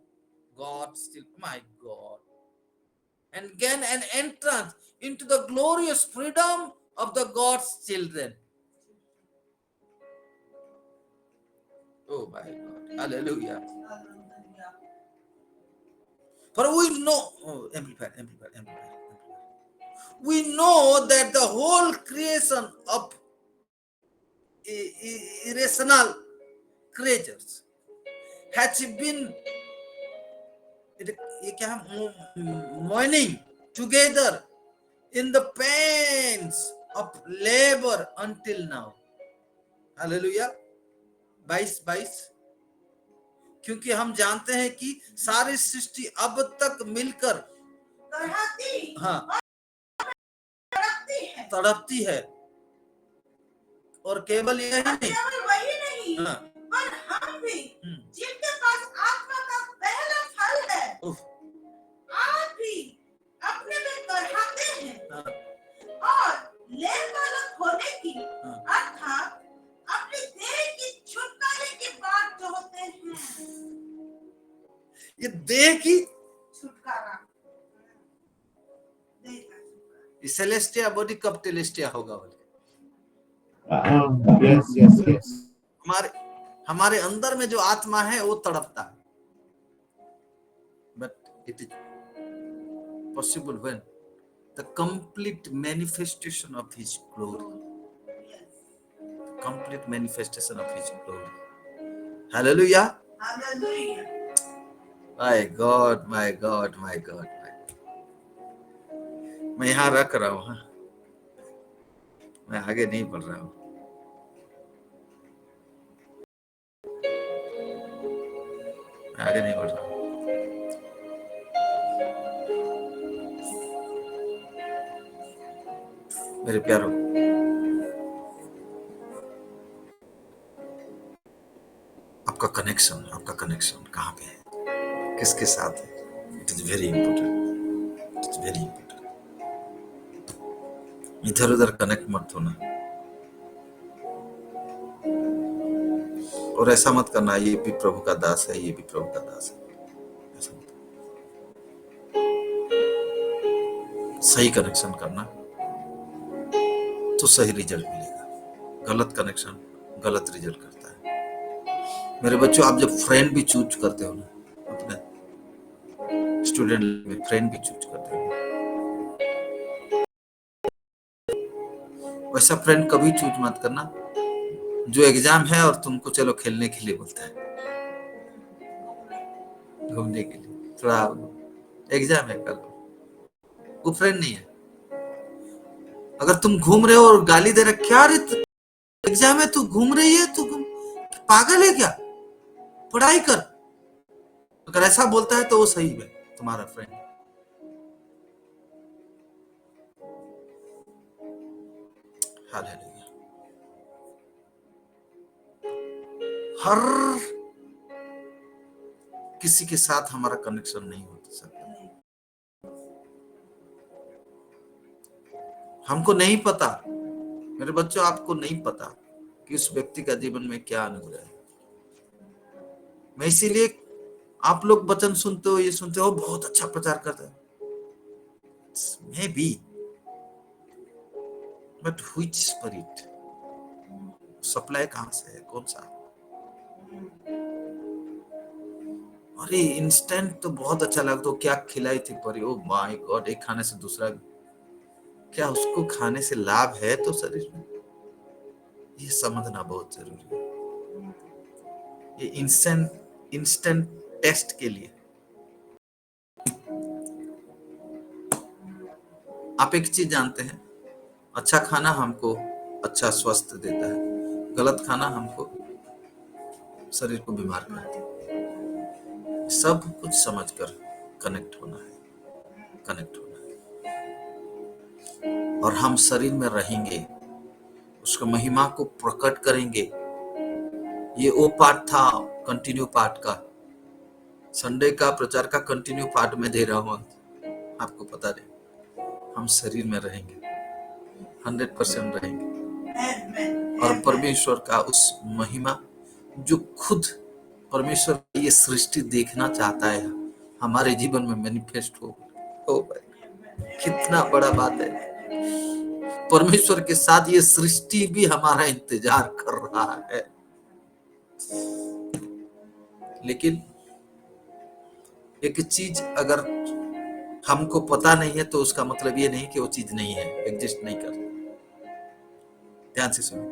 God, still, my God, and gain an entrance into the glorious freedom of the God's children. Oh my God, hallelujah. For we know, amplified. We know that the whole creation of irrational creatures has been mourning together in the pains of labor until now. Hallelujah. 22 क्योंकि हम जानते हैं कि सारी सृष्टि अब तक मिलकर तड़पती है और केवल यही नहीं, पर हम भी जिनके पास आत्मा का पहला फल है आप भी अपने में तड़पाते हैं और लेन बालक होने की अर्थात अपने देह की छुटकारे की बात जो होते हैं। ये देह की छुटकारा सेलेस्टिया बॉडी कब टेलेस्टिया होगा बोले? Yes. हमारे अंदर में जो आत्मा है वो तड़पता है, but it is possible when the complete manifestation of his glory, complete manifestation of his glory. Hallelujah. My God. मैं यहाँ रख रहा हूँ, मैं आगे नहीं बढ़ रहा हूँ। आगे नहीं बढ़ रहा हूँ। मेरे प्यारों, आपका कनेक्शन कहाँ पे है, किसके साथ है? It is very important, it is very important. इधर उधर कनेक्ट मत होना, और ऐसा मत करना ये भी प्रभु का दास है, ये भी प्रभु का दास है, ऐसा मत। सही कनेक्शन करना तो सही रिजल्ट मिलेगा। गलत कनेक्शन गलत रिजल्ट करता है। मेरे बच्चों, आप जब फ्रेंड भी चूज करते हो ना, अपने स्टूडेंट में फ्रेंड भी चूज करते हो, वैसा फ्रेंड कभी चूज मत करना जो एग्जाम है और तुमको चलो खेलने के लिए बोलता है, घूमने के लिए, थोड़ा एग्जाम है कल, वो फ्रेंड नहीं है। अगर तुम घूम रहे हो और गाली दे रहे, क्या रे एग्जाम है, तू घूम रही है, तू पागल है क्या, पढ़ाई कर, अगर ऐसा बोलता है तो वो सही है तुम्हारा फ्रेंड। हालेलुया। हर किसी के साथ हमारा कनेक्शन नहीं हो सकता। हमको नहीं पता, मेरे बच्चों, आपको नहीं पता कि उस व्यक्ति का जीवन में क्या अनुग्रह है। मैं इसीलिए, आप लोग वचन सुनते हो, ये सुनते हो, बहुत अच्छा प्रचार करते हो, may be, but which spirit, supply कहां से है, कौन सा? अरे इंस्टेंट तो बहुत अच्छा लगता, तो क्या खिलाई थी परी, ओ माय गॉड, एक खाने से दूसरा, क्या उसको खाने से लाभ है तो शरीर में? ये समझना बहुत जरूरी है। ये इंस्टेंट टेस्ट के लिए आप एक चीज जानते हैं, अच्छा खाना हमको अच्छा स्वस्थ देता है, गलत खाना हमको शरीर को बीमार करता है। सब कुछ समझकर कनेक्ट होना है, कनेक्ट होना है, और हम शरीर में रहेंगे, उसका महिमा को प्रकट करेंगे। ये वो पार्ट था कंटिन्यू पार्ट का, संडे का प्रचार का कंटिन्यू पार्ट में दे रहा हूं, आपको पता नहीं, हम शरीर में रहेंगे, 100% रहेंगे, और परमेश्वर का उस महिमा जो खुद परमेश्वर ये सृष्टि देखना चाहता है हमारे जीवन में मैनिफेस्ट हो भाई, कितना बड़ा बात है। परमेश्वर के साथ ये सृष्टि भी हमारा इंतजार कर रहा है, लेकिन एक चीज अगर हमको पता नहीं है तो उसका मतलब ये नहीं कि वो चीज नहीं है, एग्जिस्ट नहीं करती। ध्यान से सुनो,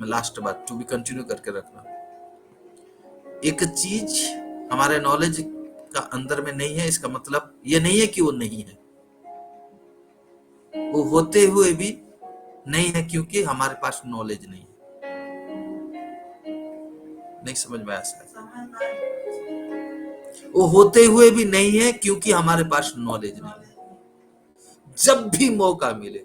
मैं लास्ट बात टू बी कंटिन्यू करके रखना। एक चीज हमारे नॉलेज का अंदर में नहीं है, इसका मतलब ये नहीं है कि वो नहीं है, वो होते हुए भी नहीं है क्योंकि हमारे पास नॉलेज नहीं है। नहीं समझ में आया? वो होते हुए भी नहीं है क्योंकि हमारे पास नॉलेज नहीं है। जब भी मौका मिले